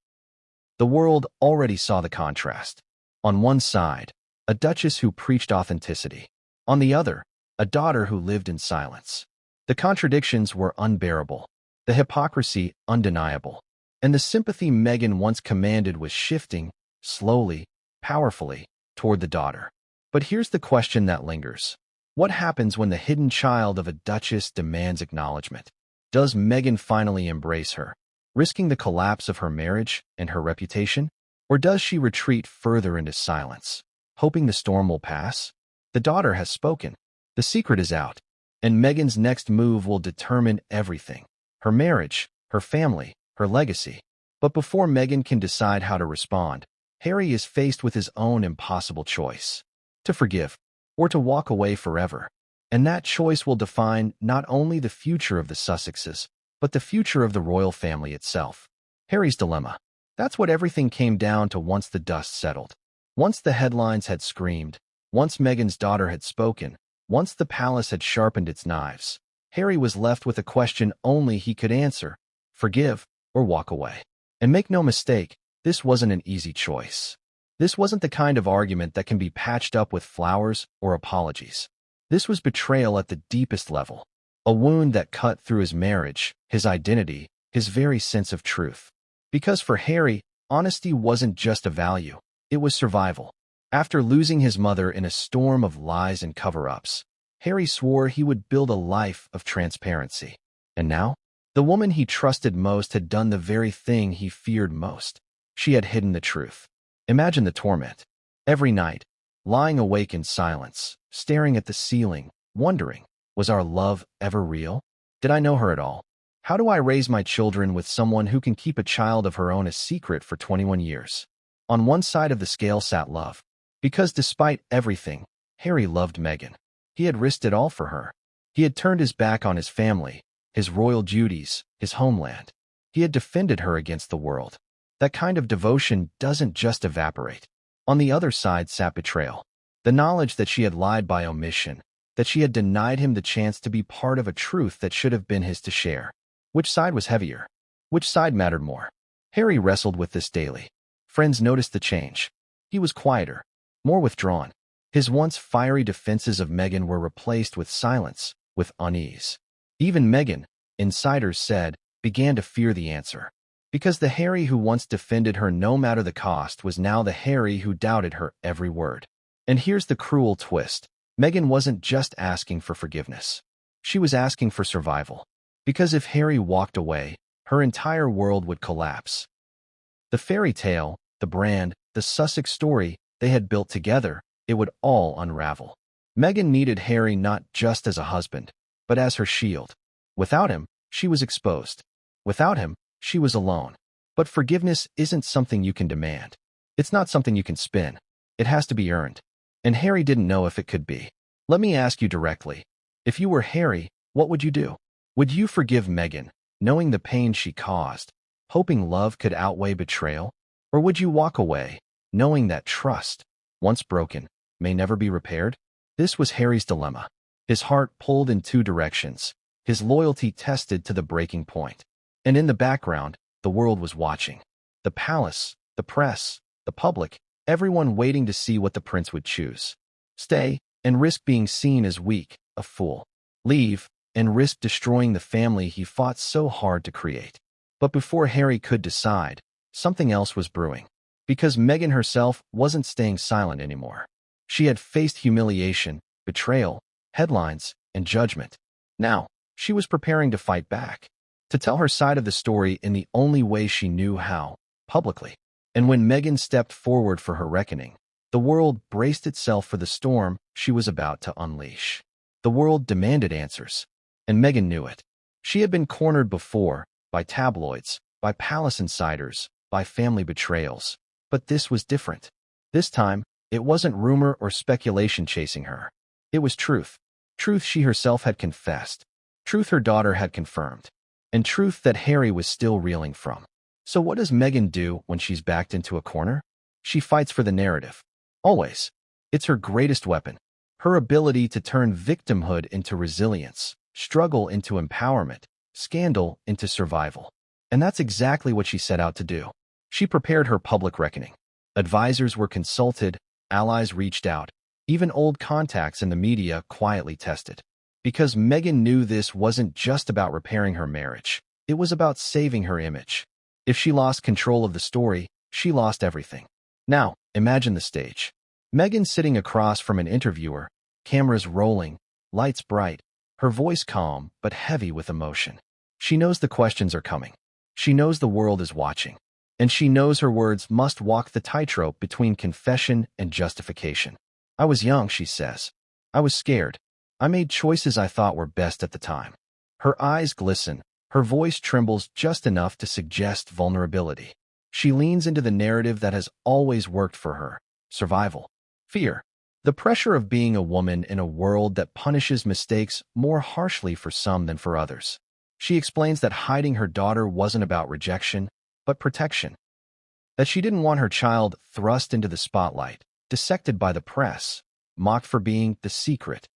The world already saw the contrast. On one side, a duchess who preached authenticity. On the other, a daughter who lived in silence. The contradictions were unbearable, the hypocrisy undeniable. And the sympathy Meghan once commanded was shifting, slowly, powerfully, toward the daughter. But here's the question that lingers. What happens when the hidden child of a duchess demands acknowledgement? Does Meghan finally embrace her, risking the collapse of her marriage and her reputation? Or does she retreat further into silence, hoping the storm will pass? The daughter has spoken. The secret is out. And Meghan's next move will determine everything. Her marriage, her family, her legacy. But before Meghan can decide how to respond, Harry is faced with his own impossible choice. To forgive, or to walk away forever. And that choice will define not only the future of the Sussexes, but the future of the royal family itself. Harry's dilemma. That's what everything came down to once the dust settled. Once the headlines had screamed, once Meghan's daughter had spoken, once the palace had sharpened its knives, Harry was left with a question only he could answer: forgive or walk away. And make no mistake, this wasn't an easy choice. This wasn't the kind of argument that can be patched up with flowers or apologies. This was betrayal at the deepest level, a wound that cut through his marriage, his identity, his very sense of truth. Because for Harry, honesty wasn't just a value, it was survival. After losing his mother in a storm of lies and cover-ups, Harry swore he would build a life of transparency. And now? The woman he trusted most had done the very thing he feared most. she had hidden the truth. Imagine the torment. Every night, lying awake in silence, staring at the ceiling, wondering, was our love ever real? Did I know her at all? How do I raise my children with someone who can keep a child of her own a secret for 21 years? On one side of the scale sat love. Because despite everything, Harry loved Meghan. He had risked it all for her. He had turned his back on his family, his royal duties, his homeland. He had defended her against the world. That kind of devotion doesn't just evaporate. On the other side sat betrayal. The knowledge that she had lied by omission, that she had denied him the chance to be part of a truth that should have been his to share. Which side was heavier? Which side mattered more? Harry wrestled with this daily. Friends noticed the change. He was quieter, more withdrawn. His once fiery defenses of Meghan were replaced with silence, with unease. Even Meghan, insiders said, began to fear the answer. Because the Harry who once defended her no matter the cost was now the Harry who doubted her every word. And here's the cruel twist. Meghan wasn't just asking for forgiveness. She was asking for survival. Because if Harry walked away, her entire world would collapse. The fairy tale, the brand, the Sussex story they had built together, it would all unravel. Meghan needed Harry not just as a husband, but as her shield. Without him, she was exposed. Without him, she was alone. But forgiveness isn't something you can demand. It's not something you can spin. It has to be earned. And Harry didn't know if it could be. Let me ask you directly. If you were Harry, what would you do? Would you forgive Meghan, knowing the pain she caused, hoping love could outweigh betrayal? Or would you walk away, knowing that trust, once broken, may never be repaired? This was Harry's dilemma. His heart pulled in two directions, his loyalty tested to the breaking point. And in the background, the world was watching. The palace, the press, the public, everyone waiting to see what the prince would choose. Stay, and risk being seen as weak, a fool. Leave, and risk destroying the family he fought so hard to create. But before Harry could decide, something else was brewing. Because Meghan herself wasn't staying silent anymore. She had faced humiliation, betrayal, headlines, and judgment. Now, she was preparing to fight back. To tell her side of the story in the only way she knew how, publicly. And when Meghan stepped forward for her reckoning, the world braced itself for the storm she was about to unleash. The world demanded answers. And Meghan knew it. She had been cornered before, by tabloids, by palace insiders, by family betrayals. But this was different. This time, it wasn't rumor or speculation chasing her. It was truth. Truth she herself had confessed. Truth her daughter had confirmed. And truth that Harry was still reeling from. So what does Meghan do when she's backed into a corner? She fights for the narrative. Always. It's her greatest weapon. Her ability to turn victimhood into resilience, struggle into empowerment, scandal into survival. And that's exactly what she set out to do. She prepared her public reckoning. Advisors were consulted, allies reached out, even old contacts in the media quietly tested. Because Meghan knew this wasn't just about repairing her marriage. It was about saving her image. If she lost control of the story, she lost everything. Now, imagine the stage. Meghan sitting across from an interviewer, cameras rolling, lights bright, her voice calm but heavy with emotion. She knows the questions are coming. She knows the world is watching. And she knows her words must walk the tightrope between confession and justification. I was young, she says. I was scared. I made choices I thought were best at the time. Her eyes glisten. Her voice trembles just enough to suggest vulnerability. She leans into the narrative that has always worked for her. Survival. Fear. The pressure of being a woman in a world that punishes mistakes more harshly for some than for others. She explains that hiding her daughter wasn't about rejection, but protection. That she didn't want her child thrust into the spotlight, dissected by the press, mocked for being the secret.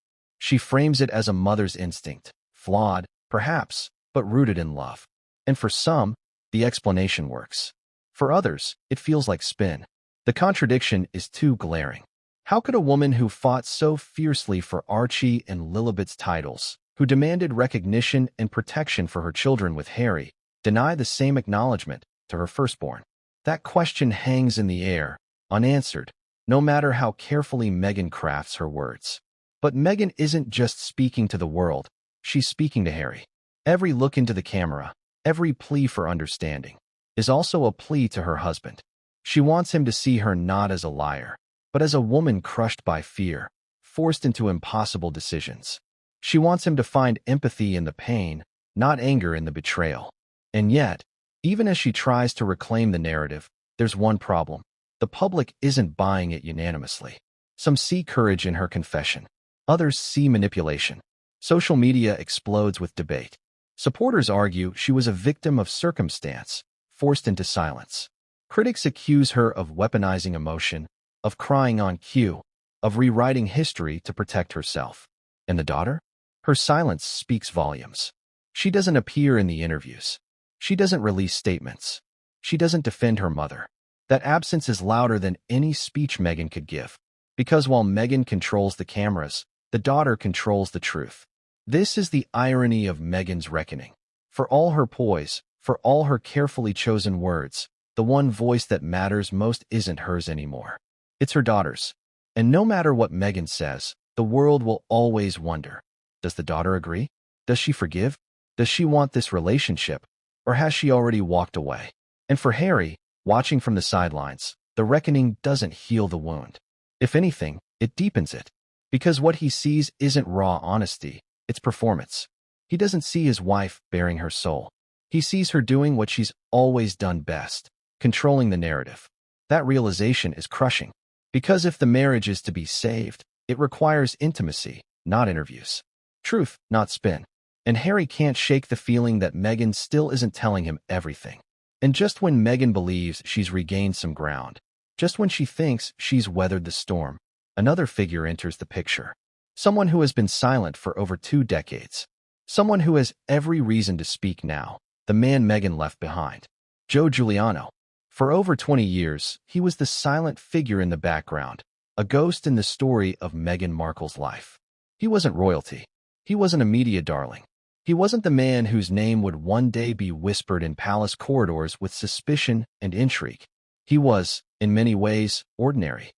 She frames it as a mother's instinct, flawed, perhaps, but rooted in love. And for some, the explanation works. For others, it feels like spin. The contradiction is too glaring. How could a woman who fought so fiercely for Archie and Lilibet's titles, who demanded recognition and protection for her children with Harry, deny the same acknowledgement to her firstborn? That question hangs in the air, unanswered, no matter how carefully Meghan crafts her words. But Meghan isn't just speaking to the world, she's speaking to Harry. Every look into the camera, every plea for understanding, is also a plea to her husband. She wants him to see her not as a liar, but as a woman crushed by fear, forced into impossible decisions. She wants him to find empathy in the pain, not anger in the betrayal. And yet, even as she tries to reclaim the narrative, there's one problem. The public isn't buying it unanimously. Some see courage in her confession. Others see manipulation. Social media explodes with debate. Supporters argue she was a victim of circumstance, forced into silence. Critics accuse her of weaponizing emotion, of crying on cue, of rewriting history to protect herself. And the daughter? Her silence speaks volumes. She doesn't appear in the interviews. She doesn't release statements. She doesn't defend her mother. That absence is louder than any speech Meghan could give. Because while Meghan controls the cameras, the daughter controls the truth. This is the irony of Meghan's reckoning. For all her poise, for all her carefully chosen words, the one voice that matters most isn't hers anymore. It's her daughter's. And no matter what Meghan says, the world will always wonder, does the daughter agree? Does she forgive? Does she want this relationship? Or has she already walked away? And for Harry, watching from the sidelines, the reckoning doesn't heal the wound. If anything, it deepens it. Because what he sees isn't raw honesty, it's performance. He doesn't see his wife bearing her soul. He sees her doing what she's always done best, controlling the narrative. That realization is crushing. Because if the marriage is to be saved, it requires intimacy, not interviews. Truth, not spin. And Harry can't shake the feeling that Meghan still isn't telling him everything. And just when Meghan believes she's regained some ground, just when she thinks she's weathered the storm, another figure enters the picture. Someone who has been silent for over 2 decades. Someone who has every reason to speak now. The man Meghan left behind. Joe Giuliano. For over 20 years, he was the silent figure in the background, a ghost in the story of Meghan Markle's life. He wasn't royalty. He wasn't a media darling. He wasn't the man whose name would one day be whispered in palace corridors with suspicion and intrigue. He was, in many ways, ordinary.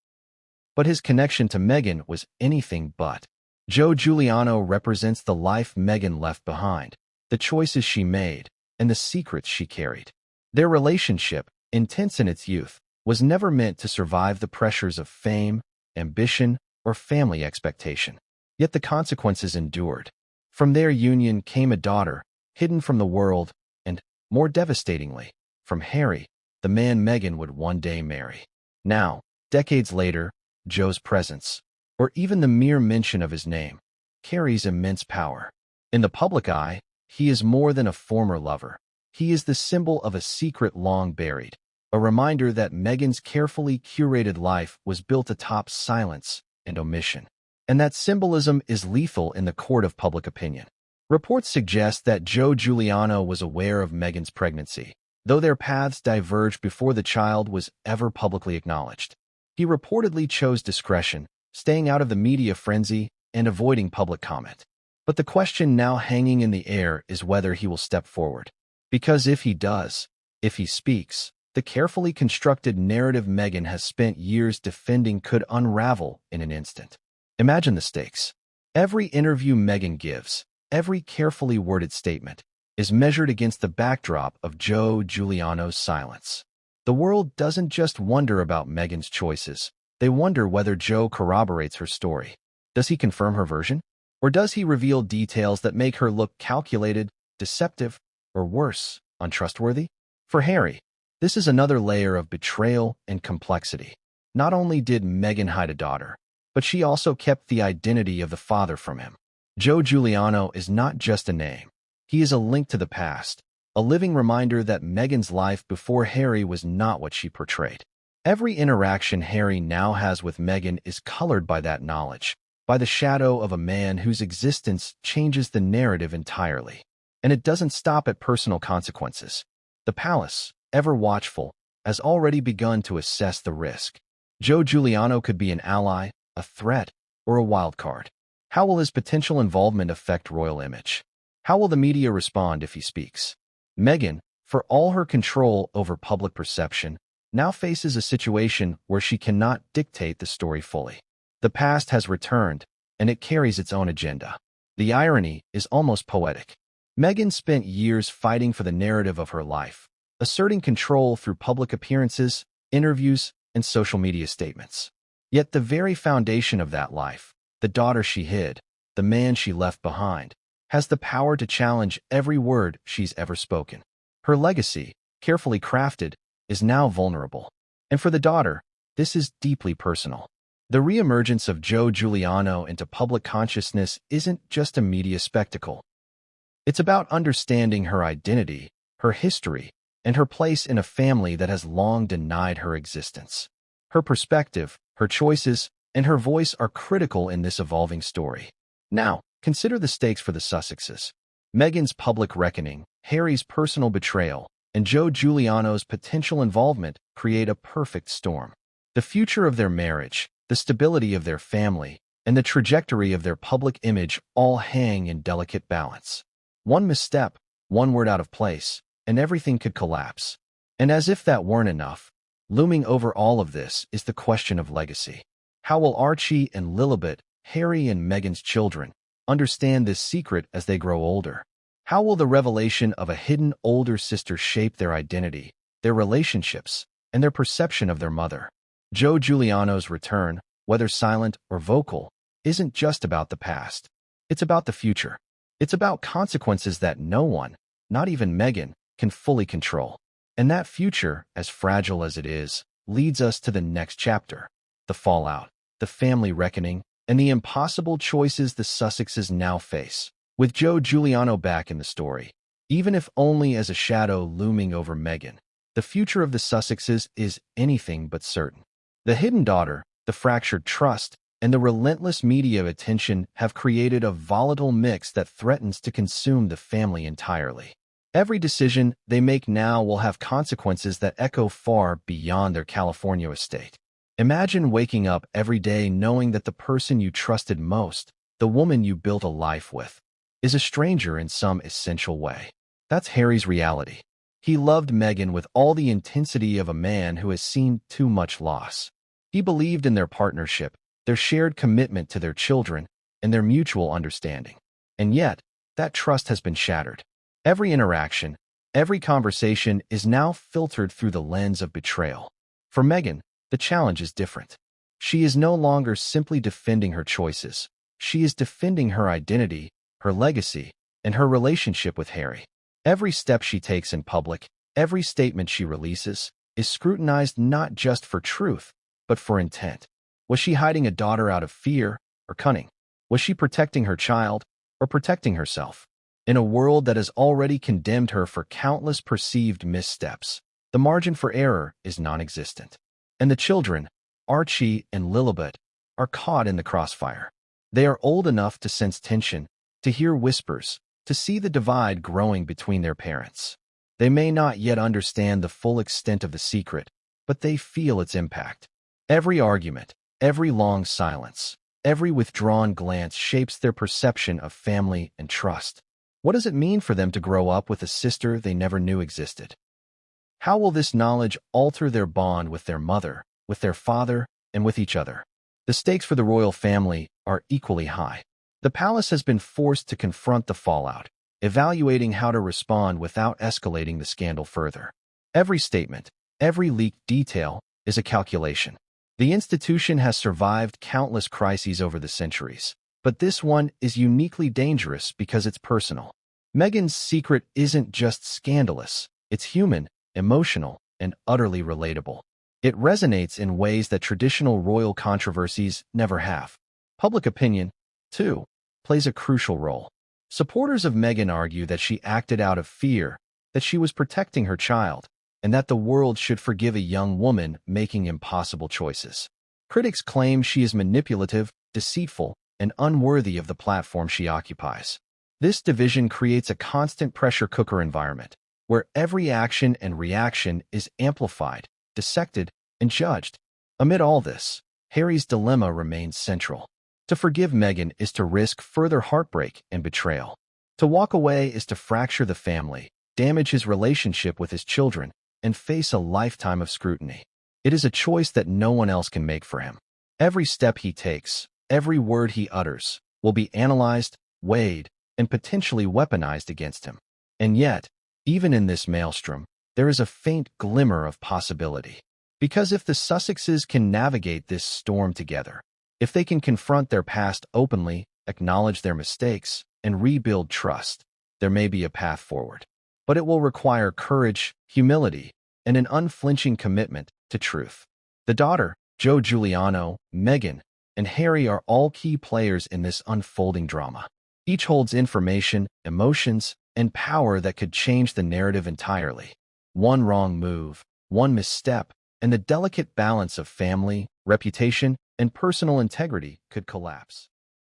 But his connection to Meghan was anything but. Joe Giuliano represents the life Meghan left behind, the choices she made, and the secrets she carried. Their relationship, intense in its youth, was never meant to survive the pressures of fame, ambition, or family expectation. Yet the consequences endured. From their union came a daughter, hidden from the world, and, more devastatingly, from Harry, the man Meghan would one day marry. Now, decades later, Joe's presence, or even the mere mention of his name, carries immense power. In the public eye, he is more than a former lover. He is the symbol of a secret long buried, a reminder that Meghan's carefully curated life was built atop silence and omission. And that symbolism is lethal in the court of public opinion. Reports suggest that Joe Giuliano was aware of Meghan's pregnancy, though their paths diverged before the child was ever publicly acknowledged. He reportedly chose discretion, staying out of the media frenzy and avoiding public comment. But the question now hanging in the air is whether he will step forward. Because if he does, if he speaks, the carefully constructed narrative Meghan has spent years defending could unravel in an instant. Imagine the stakes. Every interview Meghan gives, every carefully worded statement, is measured against the backdrop of Joe Giuliano's silence. The world doesn't just wonder about Meghan's choices. They wonder whether Joe corroborates her story. Does he confirm her version? Or does he reveal details that make her look calculated, deceptive, or worse, untrustworthy? For Harry, this is another layer of betrayal and complexity. Not only did Meghan hide a daughter, but she also kept the identity of the father from him. Joe Giuliano is not just a name. He is a link to the past, a living reminder that Meghan's life before Harry was not what she portrayed. Every interaction Harry now has with Meghan is colored by that knowledge, by the shadow of a man whose existence changes the narrative entirely. And it doesn't stop at personal consequences. The palace, ever watchful, has already begun to assess the risk. Joe Giuliano could be an ally, a threat, or a wild card. How will his potential involvement affect royal image? How will the media respond if he speaks? Meghan, for all her control over public perception, now faces a situation where she cannot dictate the story fully. The past has returned, and it carries its own agenda. The irony is almost poetic. Meghan spent years fighting for the narrative of her life, asserting control through public appearances, interviews, and social media statements. Yet the very foundation of that life, the daughter she hid, the man she left behind, has the power to challenge every word she's ever spoken. Her legacy, carefully crafted, is now vulnerable. And for the daughter, this is deeply personal. The reemergence of Joe Giuliano into public consciousness isn't just a media spectacle. It's about understanding her identity, her history, and her place in a family that has long denied her existence. Her perspective, her choices, and her voice are critical in this evolving story. Now, consider the stakes for the Sussexes. Meghan's public reckoning, Harry's personal betrayal, and Joe Giuliano's potential involvement create a perfect storm. The future of their marriage, the stability of their family, and the trajectory of their public image all hang in delicate balance. One misstep, one word out of place, and everything could collapse. And as if that weren't enough, looming over all of this is the question of legacy. How will Archie and Lilibet, Harry and Meghan's children, understand this secret as they grow older? How will the revelation of a hidden older sister shape their identity, their relationships, and their perception of their mother? Joe Giuliano's return, whether silent or vocal, isn't just about the past. It's about the future. It's about consequences that no one, not even Meghan, can fully control. And that future, as fragile as it is, leads us to the next chapter: the fallout, the family reckoning, and the impossible choices the Sussexes now face. With Joe Giuliano back in the story, even if only as a shadow looming over Meghan, the future of the Sussexes is anything but certain. The hidden daughter, the fractured trust, and the relentless media attention have created a volatile mix that threatens to consume the family entirely. Every decision they make now will have consequences that echo far beyond their California estate. Imagine waking up every day knowing that the person you trusted most, the woman you built a life with, is a stranger in some essential way. That's Harry's reality. He loved Meghan with all the intensity of a man who has seen too much loss. He believed in their partnership, their shared commitment to their children, and their mutual understanding. And yet, that trust has been shattered. Every interaction, every conversation is now filtered through the lens of betrayal. For Meghan, the challenge is different. She is no longer simply defending her choices. She is defending her identity, her legacy, and her relationship with Harry. Every step she takes in public, every statement she releases, is scrutinized not just for truth, but for intent. Was she hiding a daughter out of fear or cunning? Was she protecting her child or protecting herself? In a world that has already condemned her for countless perceived missteps, the margin for error is non-existent. And the children, Archie and Lilibet, are caught in the crossfire. They are old enough to sense tension, to hear whispers, to see the divide growing between their parents. They may not yet understand the full extent of the secret, but they feel its impact. Every argument, every long silence, every withdrawn glance shapes their perception of family and trust. What does it mean for them to grow up with a sister they never knew existed? How will this knowledge alter their bond with their mother, with their father, and with each other? The stakes for the royal family are equally high. The palace has been forced to confront the fallout, evaluating how to respond without escalating the scandal further. Every statement, every leaked detail is a calculation. The institution has survived countless crises over the centuries, but this one is uniquely dangerous because it's personal. Meghan's secret isn't just scandalous, it's human, emotional, and utterly relatable. It resonates in ways that traditional royal controversies never have. Public opinion, too, plays a crucial role. Supporters of Meghan argue that she acted out of fear, that she was protecting her child, and that the world should forgive a young woman making impossible choices. Critics claim she is manipulative, deceitful, and unworthy of the platform she occupies. This division creates a constant pressure cooker environment, where every action and reaction is amplified, dissected, and judged. Amid all this, Harry's dilemma remains central. To forgive Meghan is to risk further heartbreak and betrayal. To walk away is to fracture the family, damage his relationship with his children, and face a lifetime of scrutiny. It is a choice that no one else can make for him. Every step he takes, every word he utters, will be analyzed, weighed, and potentially weaponized against him. And yet, even in this maelstrom, there is a faint glimmer of possibility. Because if the Sussexes can navigate this storm together, if they can confront their past openly, acknowledge their mistakes, and rebuild trust, there may be a path forward. But it will require courage, humility, and an unflinching commitment to truth. The daughter, Joe Giuliano, Meghan, and Harry are all key players in this unfolding drama. Each holds information, emotions, and power that could change the narrative entirely. One wrong move, one misstep, and the delicate balance of family, reputation, and personal integrity could collapse.